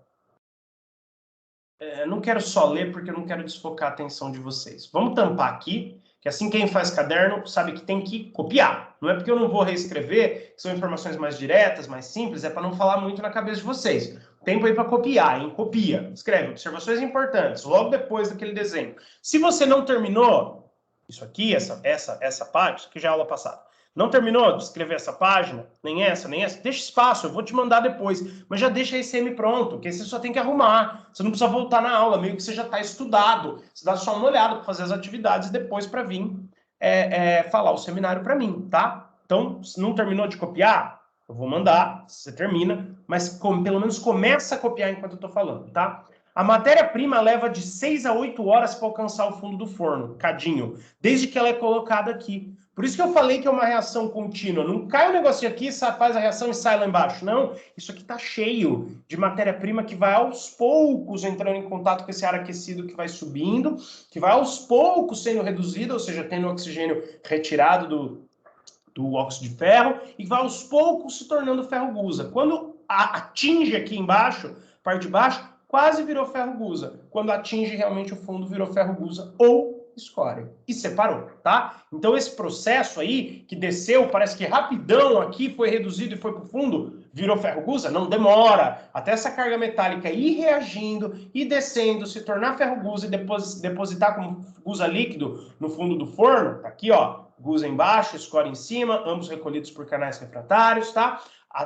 não quero só ler porque eu não quero desfocar a atenção de vocês. Vamos tampar aqui, que assim quem faz caderno sabe que tem que copiar. Não é porque eu não vou reescrever, que são informações mais diretas, mais simples, é para não falar muito na cabeça de vocês. Tempo aí para copiar, hein? Copia. Escreve observações importantes, logo depois daquele desenho. Se você não terminou, isso aqui, essa parte, isso aqui já é aula passada. Não terminou de escrever essa página, nem essa, deixa espaço, eu vou te mandar depois. Mas já deixa esse M pronto, que aí você só tem que arrumar. Você não precisa voltar na aula, meio que você já está estudado. Você dá só uma olhada para fazer as atividades depois para vir falar o seminário para mim, tá? Então, se não terminou de copiar, eu vou mandar, você termina, mas pelo menos começa a copiar enquanto eu estou falando, tá? A matéria-prima leva de 6 a 8 horas para alcançar o fundo do forno, cadinho, desde que ela é colocada aqui. Por isso que eu falei que é uma reação contínua. Não cai um negocinho aqui, faz a reação e sai lá embaixo. Não, isso aqui está cheio de matéria-prima que vai aos poucos entrando em contato com esse ar aquecido que vai subindo, que vai aos poucos sendo reduzido, ou seja, tendo oxigênio retirado do óxido de ferro, e vai aos poucos se tornando ferro gusa. Quando atinge aqui embaixo, parte de baixo, quase virou ferro gusa. Quando atinge realmente o fundo, virou ferro gusa ou escória. E separou, tá? Então esse processo aí, que desceu, parece que rapidão aqui, foi reduzido e foi para o fundo, virou ferro gusa, não demora. Até essa carga metálica ir reagindo, ir descendo, se tornar ferro gusa e depositar como gusa líquido no fundo do forno, tá aqui, ó, gusa embaixo, escória em cima, ambos recolhidos por canais refratários, tá?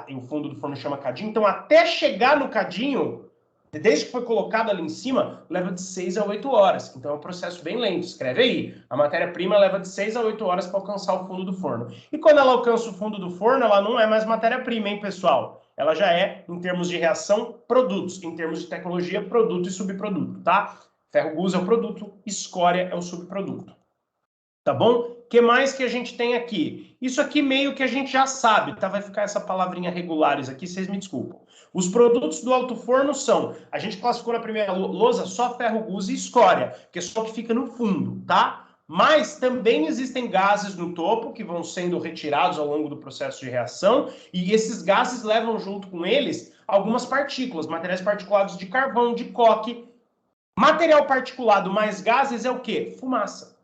O fundo do forno chama cadinho. Então, até chegar no cadinho, desde que foi colocado ali em cima, leva de 6 a 8 horas. Então, é um processo bem lento. Escreve aí. A matéria-prima leva de 6 a 8 horas para alcançar o fundo do forno. E quando ela alcança o fundo do forno, ela não é mais matéria-prima, hein, pessoal? Ela já é, em termos de reação, produtos. Em termos de tecnologia, produto e subproduto, tá? Ferro gusa é o produto, escória é o subproduto. Tá bom? O que mais que a gente tem aqui? Isso aqui meio que a gente já sabe, tá? Vai ficar essa palavrinha regulares aqui, vocês me desculpam. Os produtos do alto forno são, a gente classificou na primeira lousa só ferro gusa e escória, que é só que fica no fundo, tá? Mas também existem gases no topo que vão sendo retirados ao longo do processo de reação, e esses gases levam junto com eles algumas partículas, materiais particulados de carvão, de coque. Material particulado mais gases é o quê? Fumaça.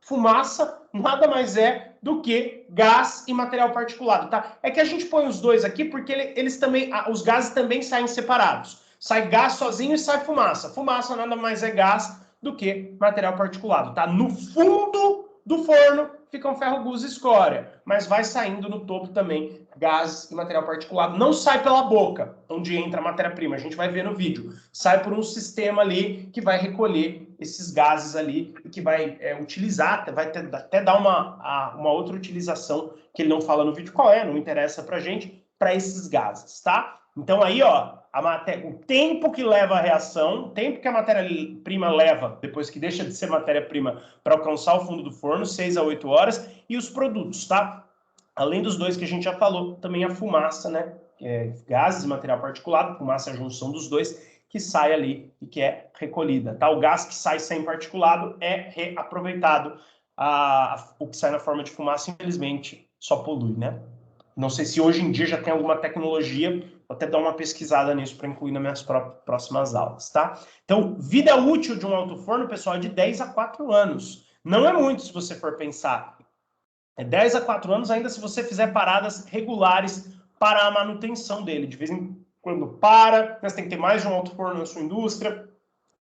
Fumaça nada mais é do que gás e material particulado, tá? É que a gente põe os dois aqui porque eles também, os gases também saem separados. Sai gás sozinho e sai fumaça. Fumaça nada mais é gás do que material particulado, tá? No fundo do forno fica um ferro gusa e escória, mas vai saindo no topo também gases e material particulado. Não sai pela boca, onde entra a matéria-prima, a gente vai ver no vídeo. Sai por um sistema ali que vai recolher esses gases ali e que vai utilizar, vai até dar uma outra utilização que ele não fala no vídeo qual é, não interessa pra gente, para esses gases, tá? Então aí, ó, o tempo que leva a reação, o tempo que a matéria-prima leva, depois que deixa de ser matéria-prima para alcançar o fundo do forno, 6 a 8 horas, e os produtos, tá? Além dos dois que a gente já falou, também a fumaça, né? Gases e material particulado, fumaça é a junção dos dois, que sai ali e que é recolhida, tá? O gás que sai sem particulado é reaproveitado. O que sai na forma de fumaça, infelizmente, só polui, né? Não sei se hoje em dia já tem alguma tecnologia, vou até dar uma pesquisada nisso para incluir nas minhas próximas aulas, tá? Então, vida útil de um alto forno, pessoal, é de 10 a 4 anos. Não é muito se você for pensar. É 10 a 4 anos ainda se você fizer paradas regulares para a manutenção dele. De vez em quando para, mas tem que ter mais de um alto forno na sua indústria.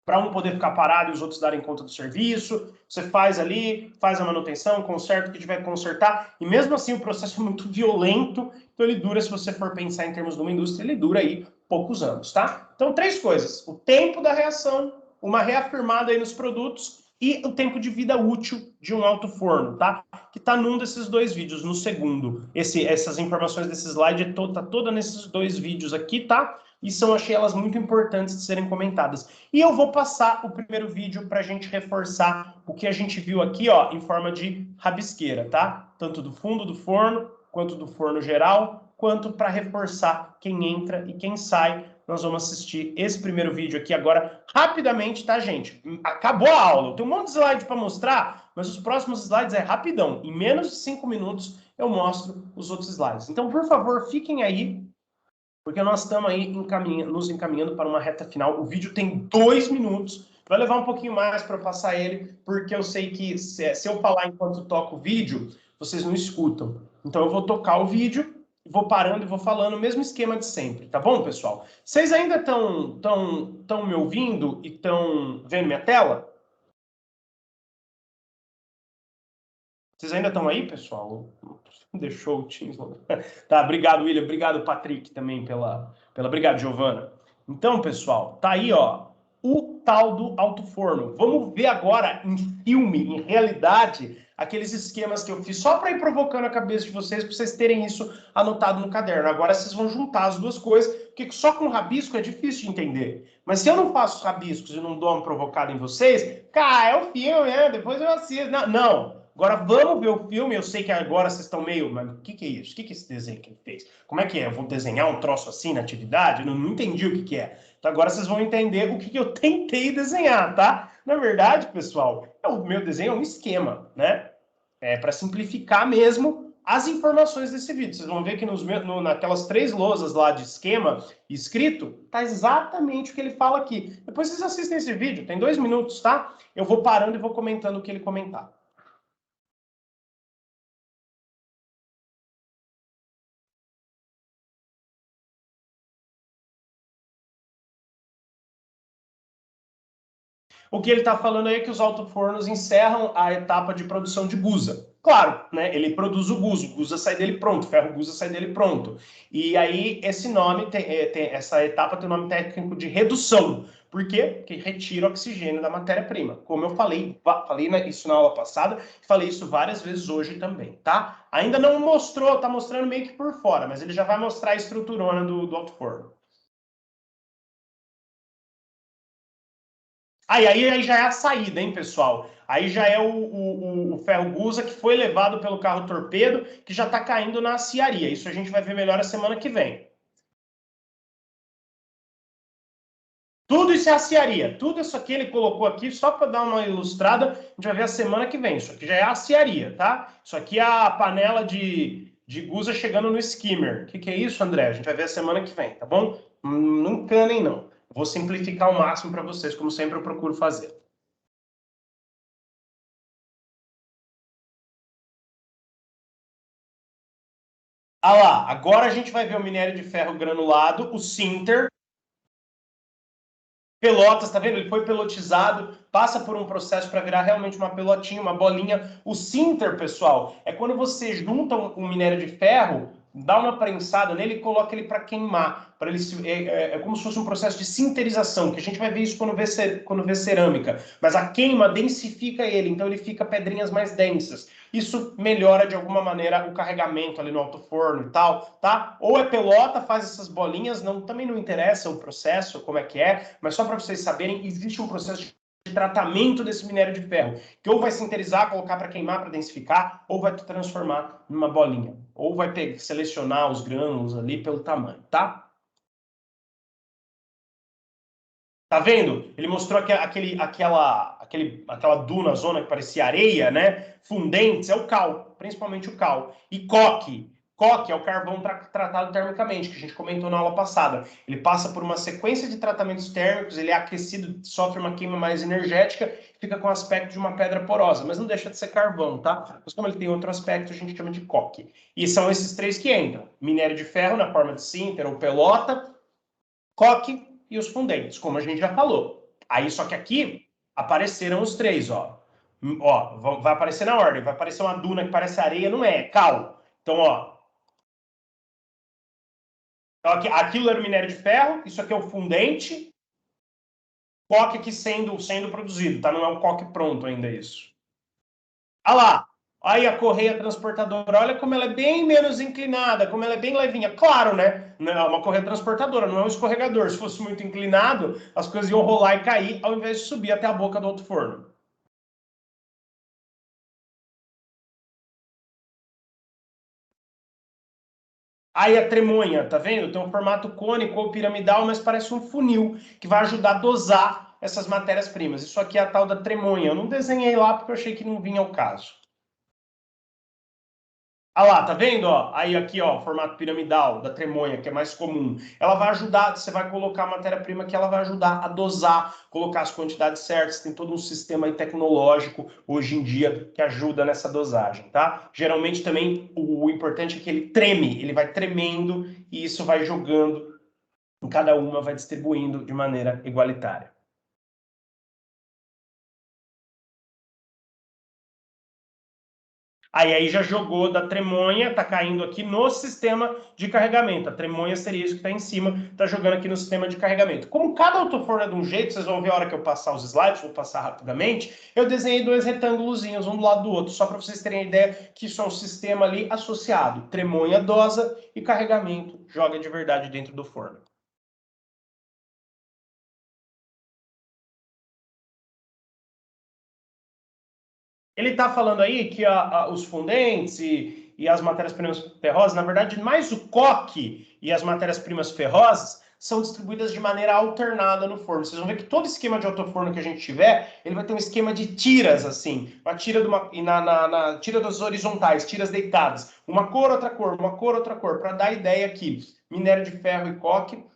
para um poder ficar parado e os outros darem conta do serviço. Você faz ali, faz a manutenção, conserta o que tiver que consertar, e mesmo assim o processo é muito violento, então ele dura, se você for pensar em termos de uma indústria, ele dura aí poucos anos, tá? Então, 3 coisas: o tempo da reação, uma reafirmada aí nos produtos, e o tempo de vida útil de um alto forno, tá? Que tá num desses 2 vídeos, no segundo. Essas informações desse slide tá toda nesses 2 vídeos aqui, tá? E achei elas muito importantes de serem comentadas. E eu vou passar o primeiro vídeo para a gente reforçar o que a gente viu aqui, ó, em forma de rabisqueira, tá? Tanto do fundo do forno, quanto do forno geral, quanto para reforçar quem entra e quem sai. Nós vamos assistir esse primeiro vídeo aqui agora rapidamente, tá, gente? Acabou a aula. Eu tenho um monte de slide para mostrar, mas os próximos slides é rapidão. Em menos de 5 minutos eu mostro os outros slides. Então, por favor, fiquem aí, porque nós estamos aí nos encaminhando para uma reta final. O vídeo tem 2 minutos. Vai levar um pouquinho mais para eu passar ele, porque eu sei que se eu falar enquanto toco o vídeo, vocês não escutam. Então eu vou tocar o vídeo, vou parando e vou falando o mesmo esquema de sempre, tá bom, pessoal? Vocês ainda estão me ouvindo e estão vendo minha tela? Vocês ainda estão aí, pessoal? Deixou o Teams. Tá, obrigado, William. Obrigado, Patrick, também Obrigado, Giovana. Então, pessoal, tá aí, ó, o tal do alto forno. Vamos ver agora em filme, em realidade, aqueles esquemas que eu fiz só para ir provocando a cabeça de vocês, para vocês terem isso anotado no caderno. Agora vocês vão juntar as duas coisas, porque só com rabisco é difícil de entender. Mas se eu não faço rabiscos e não dou uma provocada em vocês, cara, é o filme, né? Depois eu assisto. Não. Agora vamos ver o filme. Eu sei que agora vocês estão meio, mas o que é isso? O que é esse desenho que ele fez? Como é que é? Eu vou desenhar um troço assim na atividade? Não entendi o que é. Então agora vocês vão entender o que eu tentei desenhar, tá? Na verdade, pessoal, o meu desenho é um esquema, né? É para simplificar mesmo as informações desse vídeo. Vocês vão ver que naquelas 3 lousas lá de esquema escrito, tá exatamente o que ele fala aqui. Depois vocês assistem esse vídeo, tem 2 minutos, tá? Eu vou parando e vou comentando o que ele comentar. O que ele está falando aí é que os alto-fornos encerram a etapa de produção de gusa. Claro, né? Ele produz o gusa sai dele pronto, ferro gusa sai dele pronto. E aí esse nome, essa etapa tem o nome técnico de redução. Por quê? Porque retira o oxigênio da matéria-prima. Como eu falei isso na aula passada, falei isso várias vezes hoje também, tá? Ainda não mostrou, tá mostrando meio que por fora, mas ele já vai mostrar a estruturona do alto-forno. Aí já é a saída, hein, pessoal? Aí já é o ferro gusa que foi levado pelo carro torpedo, que já está caindo na aciaria. Isso a gente vai ver melhor a semana que vem. Tudo isso é aciaria. Tudo isso aqui ele colocou aqui só para dar uma ilustrada. A gente vai ver a semana que vem. Isso aqui já é aciaria, tá? Isso aqui é a panela de gusa chegando no skimmer. O que é isso, André? A gente vai ver a semana que vem, tá bom? Não encanem, não. Vou simplificar ao máximo para vocês, como sempre eu procuro fazer. Ah lá, agora a gente vai ver o minério de ferro granulado, o sinter. Pelotas, tá vendo? Ele foi pelotizado, passa por um processo para virar realmente uma pelotinha, uma bolinha. O sinter, pessoal, é quando você junta um minério de ferro, dá uma prensada nele e coloca ele para queimar. Para ele é como se fosse um processo de sinterização, que a gente vai ver isso quando vê cerâmica. Mas a queima densifica ele, então ele fica pedrinhas mais densas. Isso melhora de alguma maneira o carregamento ali no alto forno e tal, tá? Ou é pelota, faz essas bolinhas, também não interessa o processo, como é que é, mas só para vocês saberem, existe um processo de tratamento desse minério de ferro, que ou vai sinterizar, colocar para queimar, para densificar, ou vai transformar numa bolinha, ou vai selecionar os grânulos ali pelo tamanho, tá? Tá vendo? Ele mostrou aquela duna, zona que parecia areia, né? Fundentes, é o cal, principalmente o cal. E coque. Coque é o carvão tratado termicamente, que a gente comentou na aula passada. Ele passa por uma sequência de tratamentos térmicos, ele é aquecido, sofre uma queima mais energética, fica com o aspecto de uma pedra porosa, mas não deixa de ser carvão, tá? Mas como ele tem outro aspecto, a gente chama de coque. E são esses 3 que entram. Minério de ferro na forma de sinter ou pelota, coque e os fundentes, como a gente já falou. Aí, só que aqui apareceram os três, ó. Ó, vai aparecer na ordem. Vai aparecer uma duna que parece areia, não é cal. Então, ó. Então, aquilo era o minério de ferro, isso aqui é o fundente, coque aqui sendo produzido, tá? Não é um coque pronto ainda isso. Olha lá, aí a correia transportadora, olha como ela é bem menos inclinada, como ela é bem levinha. Claro, né? Não é uma correia transportadora, não é um escorregador. Se fosse muito inclinado, as coisas iam rolar e cair, ao invés de subir até a boca do outro forno. Aí a tremonha, tá vendo? Tem um formato cônico ou piramidal, mas parece um funil, que vai ajudar a dosar essas matérias-primas. Isso aqui é a tal da tremonha. Eu não desenhei lá porque eu achei que não vinha ao caso. Ah lá, tá vendo? Ó? Aí aqui, ó, o formato piramidal da tremonha, que é mais comum. Ela vai ajudar, você vai colocar a matéria-prima que ela vai ajudar a dosar, colocar as quantidades certas. Tem todo um sistema aí tecnológico hoje em dia que ajuda nessa dosagem, tá? Geralmente também o importante é que ele treme, ele vai tremendo e isso vai jogando em cada uma, vai distribuindo de maneira igualitária. Aí já jogou da tremonha, tá caindo aqui no sistema de carregamento. A tremonha seria isso que está em cima, tá jogando aqui no sistema de carregamento. Como cada autoforno é de um jeito, vocês vão ver a hora que eu passar os slides, vou passar rapidamente, eu desenhei dois retângulozinhos, um do lado do outro, só para vocês terem a ideia que isso é um sistema ali associado. Tremonha dosa e carregamento joga de verdade dentro do forno. Ele está falando aí que os fundentes e as matérias-primas ferrosas, na verdade, mais o coque e as matérias-primas ferrosas são distribuídas de maneira alternada no forno. Vocês vão ver que todo esquema de autoforno que a gente tiver, ele vai ter um esquema de tiras, assim. Uma tira na tira das horizontais, tiras deitadas. Uma cor, outra cor, uma cor, outra cor. Para dar ideia aqui, minério de ferro e coque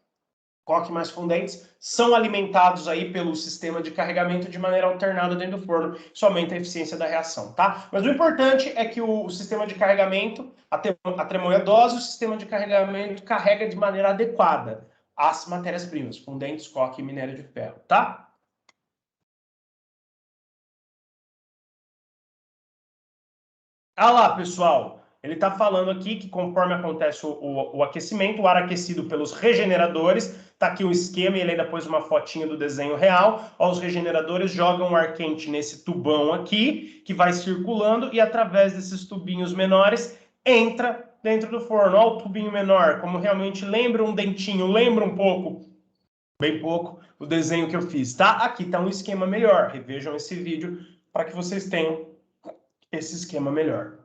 mais fundentes, são alimentados aí pelo sistema de carregamento de maneira alternada dentro do forno. Isso aumenta a eficiência da reação, tá? Mas o importante é que o sistema de carregamento, a tremonha dose, o sistema de carregamento carrega de maneira adequada as matérias-primas, fundentes, coque e minério de ferro, tá? Ah lá, pessoal, ele está falando aqui que conforme acontece o aquecimento, o ar aquecido pelos regeneradores, está aqui o esquema e ele ainda pôs uma fotinha do desenho real. Ó, os regeneradores jogam o ar quente nesse tubão aqui, que vai circulando e através desses tubinhos menores entra dentro do forno. Ó, o tubinho menor, como realmente lembra um dentinho, lembra um pouco, bem pouco, o desenho que eu fiz, tá? Aqui está um esquema melhor. Revejam esse vídeo para que vocês tenham esse esquema melhor.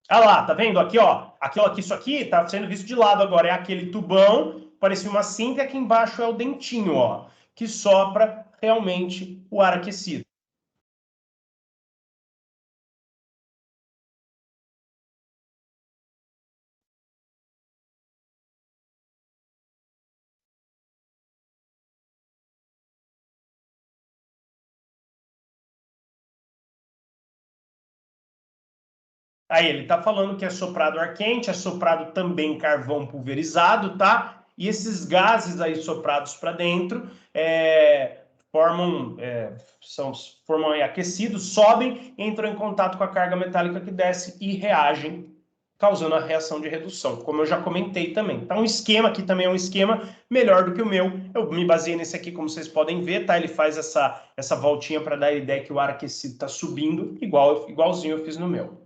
Ah lá, tá vendo? Aqui, ó. Isso aqui tá sendo visto de lado agora. É aquele tubão, parecia uma cinta, e aqui embaixo é o dentinho, ó, que sopra realmente o ar aquecido. Aí ele tá falando que é soprado ar quente, é soprado também carvão pulverizado, tá? E esses gases aí soprados para dentro formam aí aquecidos, sobem, entram em contato com a carga metálica que desce e reagem, causando a reação de redução, como eu já comentei também. Então, um esquema aqui também é um esquema melhor do que o meu. Eu me baseei nesse aqui, como vocês podem ver, tá? Ele faz essa voltinha para dar a ideia que o ar aquecido está subindo, igualzinho eu fiz no meu.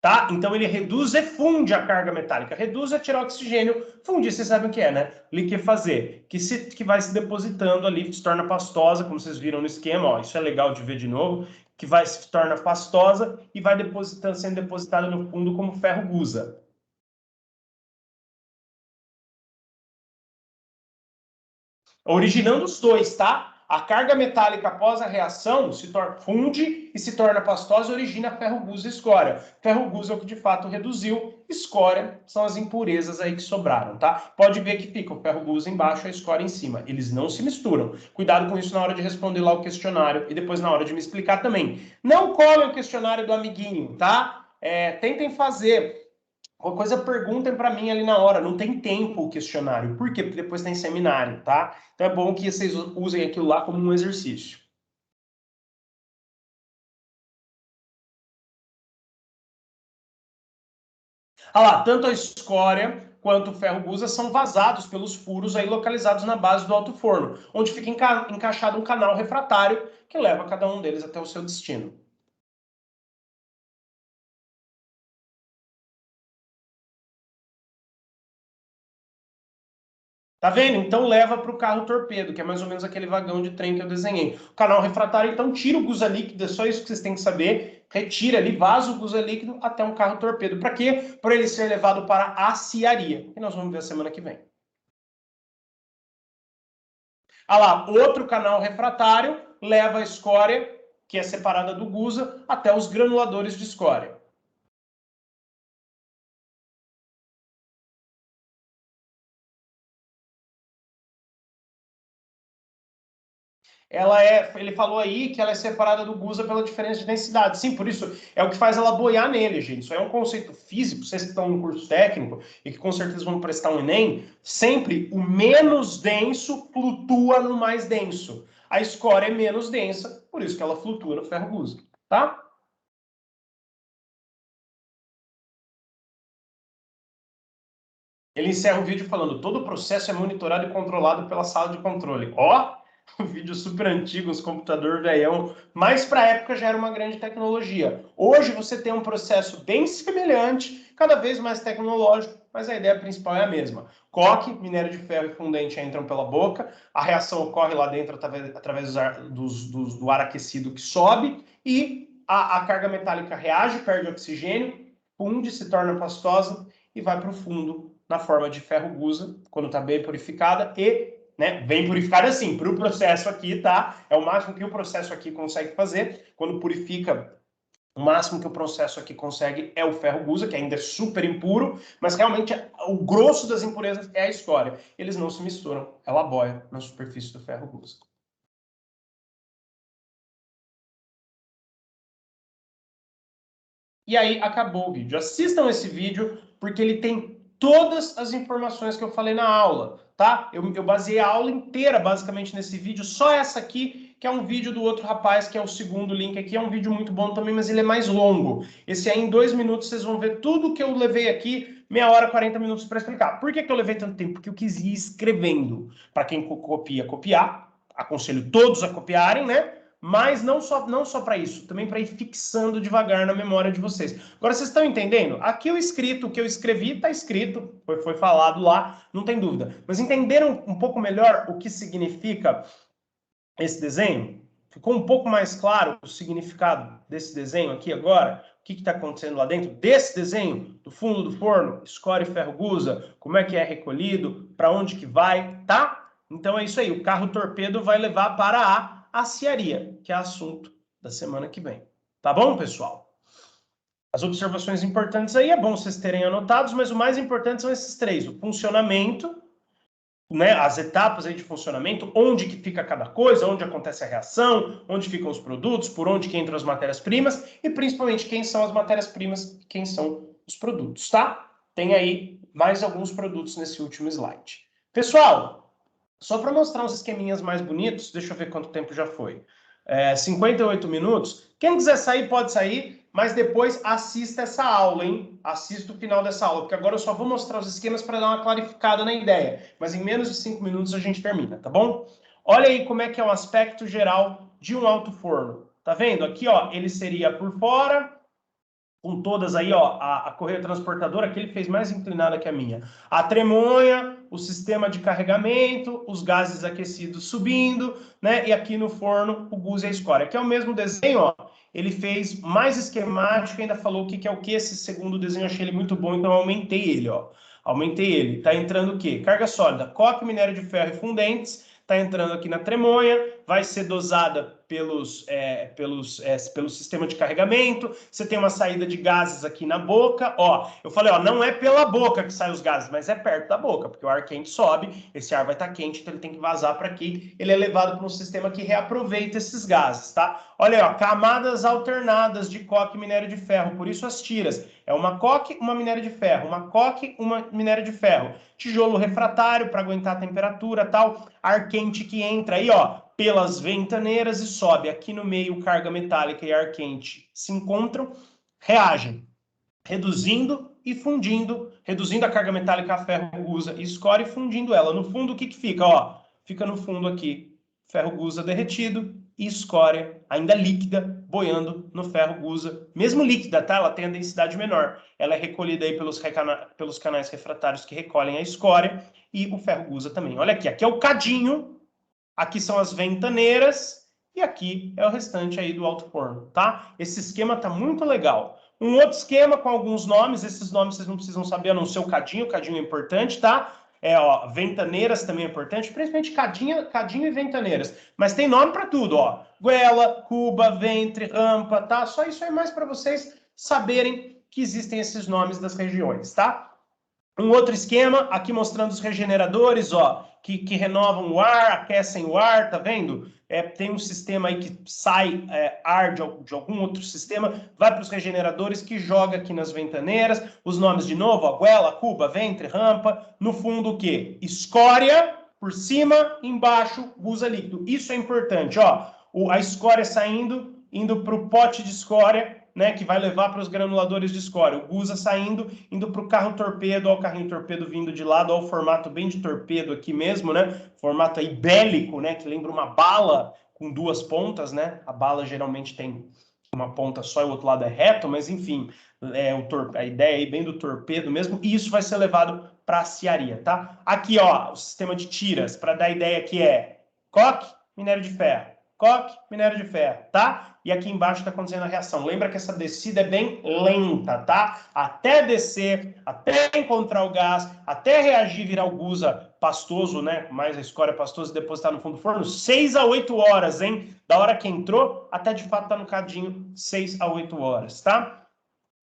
Tá? Então ele reduz e funde a carga metálica. Reduz é tirar oxigênio, fundir, vocês sabem o que é, né? Liquefazer, que vai se depositando ali, se torna pastosa, como vocês viram no esquema, ó, isso é legal de ver de novo, que vai se torna pastosa e vai depositando, sendo depositada no fundo como ferro gusa. Originando os dois, tá? A carga metálica após a reação funde e se torna pastosa e origina ferro gusa e escória. Ferro gusa é o que de fato reduziu, escória são as impurezas aí que sobraram, tá? Pode ver que fica o ferro gusa embaixo e a escória em cima. Eles não se misturam. Cuidado com isso na hora de responder lá o questionário e depois na hora de me explicar também. Não colhem o questionário do amiguinho, tá? Tentem fazer. Qualquer coisa, perguntem para mim ali na hora. Não tem tempo o questionário. Por quê? Porque depois tem seminário, tá? Então é bom que vocês usem aquilo lá como um exercício. Olha lá, tanto a escória quanto o ferro gusa são vazados pelos furos aí localizados na base do alto forno, onde fica encaixado um canal refratário que leva cada um deles até o seu destino. Tá vendo? Então leva para o carro torpedo, que é mais ou menos aquele vagão de trem que eu desenhei. O canal refratário, então tira o gusa líquido, é só isso que vocês têm que saber. Retira ali, vaza o gusa líquido até um carro torpedo. Para quê? Para ele ser levado para a aciaria, que nós vamos ver a semana que vem. Ah lá, outro canal refratário leva a escória, que é separada do gusa, até os granuladores de escória. Ele falou aí que ela é separada do gusa pela diferença de densidade. Sim, por isso é o que faz ela boiar nele, gente. Isso é um conceito físico, vocês que estão no curso técnico e que com certeza vão prestar um Enem, sempre o menos denso flutua no mais denso. A escória é menos densa, por isso que ela flutua no ferro gusa, tá? Ele encerra o vídeo falando: todo o processo é monitorado e controlado pela sala de controle. Ó, um vídeo super antigo, os computadores velhão, mas para a época já era uma grande tecnologia. Hoje você tem um processo bem semelhante, cada vez mais tecnológico, mas a ideia principal é a mesma. Coque, minério de ferro e fundente entram pela boca, a reação ocorre lá dentro através do ar aquecido que sobe e a carga metálica reage, perde oxigênio, funde, se torna pastosa e vai para o fundo na forma de ferro gusa, quando está bem purificada e bem purificada assim, para o processo aqui, tá? É o máximo que o processo aqui consegue fazer. Quando purifica, o máximo que o processo aqui consegue é o ferro gusa, que ainda é super impuro, mas realmente o grosso das impurezas é a escória. Eles não se misturam, ela boia na superfície do ferro gusa. E aí acabou o vídeo. Assistam esse vídeo, porque ele tem todas as informações que eu falei na aula, tá? Eu baseei a aula inteira, basicamente, nesse vídeo. Só essa aqui, que é um vídeo do outro rapaz, que é o segundo link aqui. É um vídeo muito bom também, mas ele é mais longo. Esse aí, em 2 minutos, vocês vão ver tudo que eu levei aqui, 1h, 40 minutos para explicar. Por que eu levei tanto tempo? Porque eu quis ir escrevendo. Para quem copia, copiar. Aconselho todos a copiarem, né? Mas não só para isso, também para ir fixando devagar na memória de vocês. Agora, vocês estão entendendo? Aqui o escrito, o que eu escrevi, está escrito, foi falado lá, não tem dúvida. Mas entenderam um pouco melhor o que significa esse desenho? Ficou um pouco mais claro o significado desse desenho aqui agora? O que está acontecendo lá dentro desse desenho? Do fundo do forno, escória e ferro gusa, como é que é recolhido, para onde que vai, tá? Então é isso aí, o carro torpedo vai levar para a aciaria, que é assunto da semana que vem. Tá bom, pessoal? As observações importantes aí é bom vocês terem anotados, mas o mais importante são esses 3: o funcionamento, né, as etapas aí de funcionamento, onde que fica cada coisa, onde acontece a reação, onde ficam os produtos, por onde que entram as matérias-primas e principalmente quem são as matérias-primas e quem são os produtos, tá? Tem aí mais alguns produtos nesse último slide. Pessoal, só para mostrar uns esqueminhas mais bonitos, deixa eu ver quanto tempo já foi. 58 minutos. Quem quiser sair, pode sair, mas depois assista essa aula, hein? Assista o final dessa aula, porque agora eu só vou mostrar os esquemas para dar uma clarificada na ideia. Mas em menos de 5 minutos a gente termina, tá bom? Olha aí como é que é o aspecto geral de um alto forno. Tá vendo? Aqui, ó, ele seria por fora, com todas aí, ó, a correia transportadora, que ele fez mais inclinada que a minha. A tremonha, o sistema de carregamento, os gases aquecidos subindo, né? E aqui no forno, o gusa e a escória. Aqui é o mesmo desenho, ó. Ele fez mais esquemático, ainda falou o que é o que. Esse segundo desenho eu achei ele muito bom, então eu aumentei ele, ó. Aumentei ele. Tá entrando o quê? Carga sólida, coque, minério de ferro e fundentes. Tá entrando aqui na tremonha, vai ser dosada pelo sistema de carregamento. Você tem uma saída de gases aqui na boca. Ó, eu falei, ó, não é pela boca que saem os gases, mas é perto da boca, porque o ar quente sobe, esse ar vai estar quente, então ele tem que vazar para aqui. Ele é levado para um sistema que reaproveita esses gases, tá? Olha aí, ó, camadas alternadas de coque e minério de ferro, por isso as tiras. É uma coque, uma minério de ferro, uma coque, uma minério de ferro. Tijolo refratário para aguentar a temperatura, tal. Ar quente que entra aí, ó, pelas ventaneiras e sobe. Aqui no meio, carga metálica e ar quente se encontram, reagem, reduzindo e fundindo, reduzindo a carga metálica a ferro gusa e escória e fundindo ela. No fundo, o que fica? Ó, fica no fundo aqui, ferro gusa derretido e escória ainda líquida, boiando no ferro gusa. Mesmo líquida, tá? Ela tem a densidade menor. Ela é recolhida aí pelos canais refratários que recolhem a escória e o ferro gusa também. Olha aqui, aqui é o cadinho. Aqui são as ventaneiras e aqui é o restante aí do alto forno, tá? Esse esquema tá muito legal. Um outro esquema com alguns nomes, esses nomes vocês não precisam saber, a não ser o cadinho é importante, tá? Ó, ventaneiras também é importante, principalmente cadinho e ventaneiras. Mas tem nome para tudo, ó. Goela, cuba, ventre, rampa, tá? Só isso aí mais para vocês saberem que existem esses nomes das regiões, tá? Um outro esquema, aqui mostrando os regeneradores, ó, que renovam o ar, aquecem o ar, tá vendo? Tem um sistema aí que sai ar de algum outro sistema, vai para os regeneradores que joga aqui nas ventaneiras. Os nomes de novo, ó, goela, cuba, ventre, rampa. No fundo o quê? Escória, por cima, embaixo, gusa líquido. Isso é importante, ó. A escória saindo, indo para o pote de escória, né, que vai levar para os granuladores de escória. O gusa saindo, indo para o carro torpedo, ó, o carrinho torpedo vindo de lado, ó, o formato bem de torpedo aqui mesmo, né, formato aí bélico, né, que lembra uma bala com duas pontas, né, a bala geralmente tem uma ponta só e o outro lado é reto, mas enfim, a ideia aí bem do torpedo mesmo, e isso vai ser levado para a aciaria, tá? Aqui, ó, o sistema de tiras, para dar a ideia que é coque, minério de ferro, coque, minério de ferro, tá? E aqui embaixo está acontecendo a reação. Lembra que essa descida é bem lenta, tá? Até descer, até encontrar o gás, até reagir, virar o gusa pastoso, né? Mais a escória pastosa e depositar no fundo do forno, 6 a 8 horas, hein? Da hora que entrou até de fato tá no cadinho, 6 a 8 horas, tá?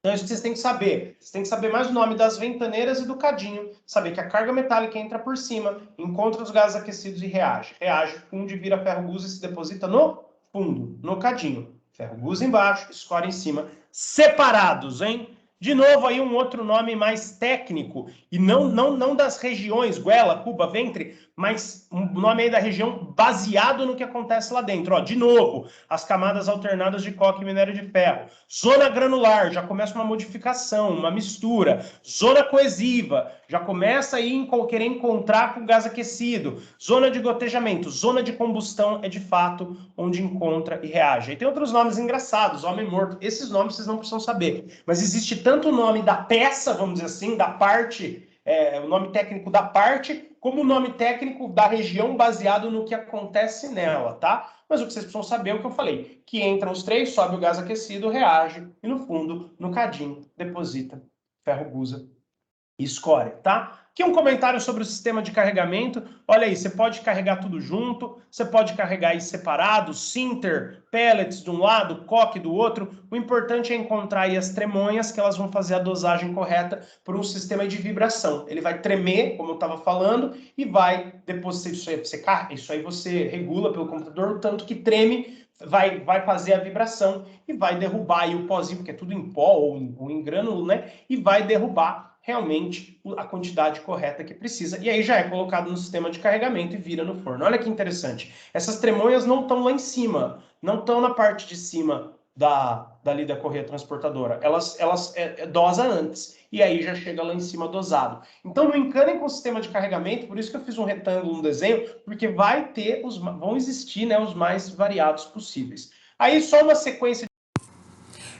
Então, isso que vocês têm que saber. Vocês têm que saber mais o nome das ventaneiras e do cadinho. Saber que a carga metálica entra por cima, encontra os gases aquecidos e reage. Reage, funde, vira ferro gusa e se deposita no fundo, no cadinho. Ferro gusa embaixo, escória em cima. Separados, hein? De novo aí um outro nome mais técnico. E não das regiões, goela, cuba, ventre, mas um nome aí da região baseado no que acontece lá dentro. Ó, de novo, as camadas alternadas de coque e minério de ferro. Zona granular, já começa uma modificação, uma mistura. Zona coesiva, já começa aí querer encontrar com gás aquecido. Zona de gotejamento, zona de combustão é de fato onde encontra e reage. E tem outros nomes engraçados, homem morto. Esses nomes vocês não precisam saber. Mas existe tanto o nome da peça, vamos dizer assim, da parte, o nome técnico da parte, como o nome técnico da região baseado no que acontece nela, tá? Mas o que vocês precisam saber é o que eu falei, que entram os três, sobe o gás aquecido, reage, e no fundo, no cadinho, deposita ferro gusa e escória, tá? Aqui um comentário sobre o sistema de carregamento. Olha aí, você pode carregar tudo junto, você pode carregar aí separado, sinter, pellets de um lado, coque do outro. O importante é encontrar aí as tremonhas, que elas vão fazer a dosagem correta por um sistema de vibração. Ele vai tremer, como eu estava falando, e vai, depois isso aí você regula pelo computador, tanto que treme, vai fazer a vibração e vai derrubar aí o pozinho, porque é tudo em pó ou em grânulo, né? E vai derrubar realmente a quantidade correta que precisa. E aí já é colocado no sistema de carregamento e vira no forno. Olha que interessante. Essas tremonhas não estão lá em cima, não estão na parte de cima dali da correia transportadora. Elas dosa antes. E aí já chega lá em cima dosado. Então não encanem com o sistema de carregamento, por isso que eu fiz um retângulo no desenho, porque vão existir, né, os mais variados possíveis. Aí só uma sequência.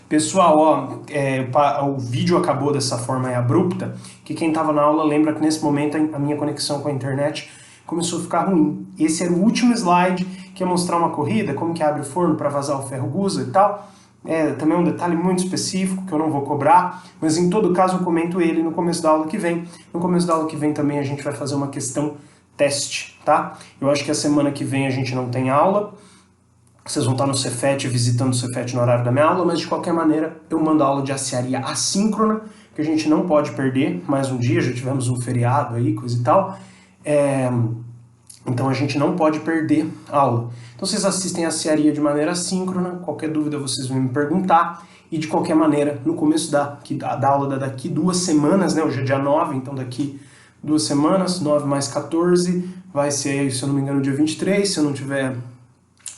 Pessoal, ó, o vídeo acabou dessa forma abrupta, que quem estava na aula lembra que nesse momento a minha conexão com a internet começou a ficar ruim. Esse era o último slide, que ia mostrar uma corrida, como que abre o forno para vazar o ferro gusa e tal. Também um detalhe muito específico, que eu não vou cobrar, mas em todo caso eu comento ele no começo da aula que vem. No começo da aula que vem também a gente vai fazer uma questão teste, tá? Eu acho que a semana que vem a gente não tem aula, vocês vão estar no Cefet, visitando o Cefet no horário da minha aula, mas de qualquer maneira eu mando aula de aciaria assíncrona, que a gente não pode perder mais um dia, já tivemos um feriado aí, coisa e tal, então a gente não pode perder aula. Então vocês assistem a aciaria de maneira assíncrona, qualquer dúvida vocês vão me perguntar, e de qualquer maneira, no começo da aula daqui 2 semanas, né, hoje é dia 9, então daqui 2 semanas, 9 mais 14, vai ser, se eu não me engano, dia 23, se eu não tiver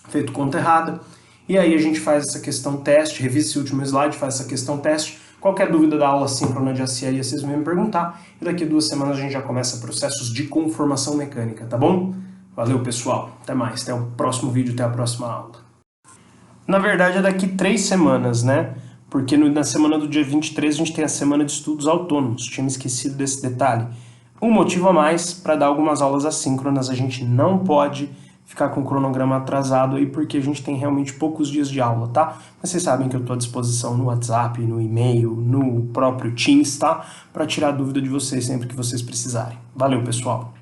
feito conta errada. E aí a gente faz essa questão teste, revisa esse último slide, faz essa questão teste. Qualquer dúvida da aula síncrona de aciaria, vocês vão me perguntar. E daqui 2 semanas a gente já começa processos de conformação mecânica, tá bom? Valeu, pessoal. Até mais. Até o próximo vídeo, até a próxima aula. Na verdade é daqui 3 semanas, né? Porque na semana do dia 23 a gente tem a semana de estudos autônomos. Tinha me esquecido desse detalhe. Um motivo a mais para dar algumas aulas assíncronas. A gente não pode ficar com o cronograma atrasado aí, porque a gente tem realmente poucos dias de aula, tá? Mas vocês sabem que eu estou à disposição no WhatsApp, no e-mail, no próprio Teams, tá? Para tirar a dúvida de vocês sempre que vocês precisarem. Valeu, pessoal!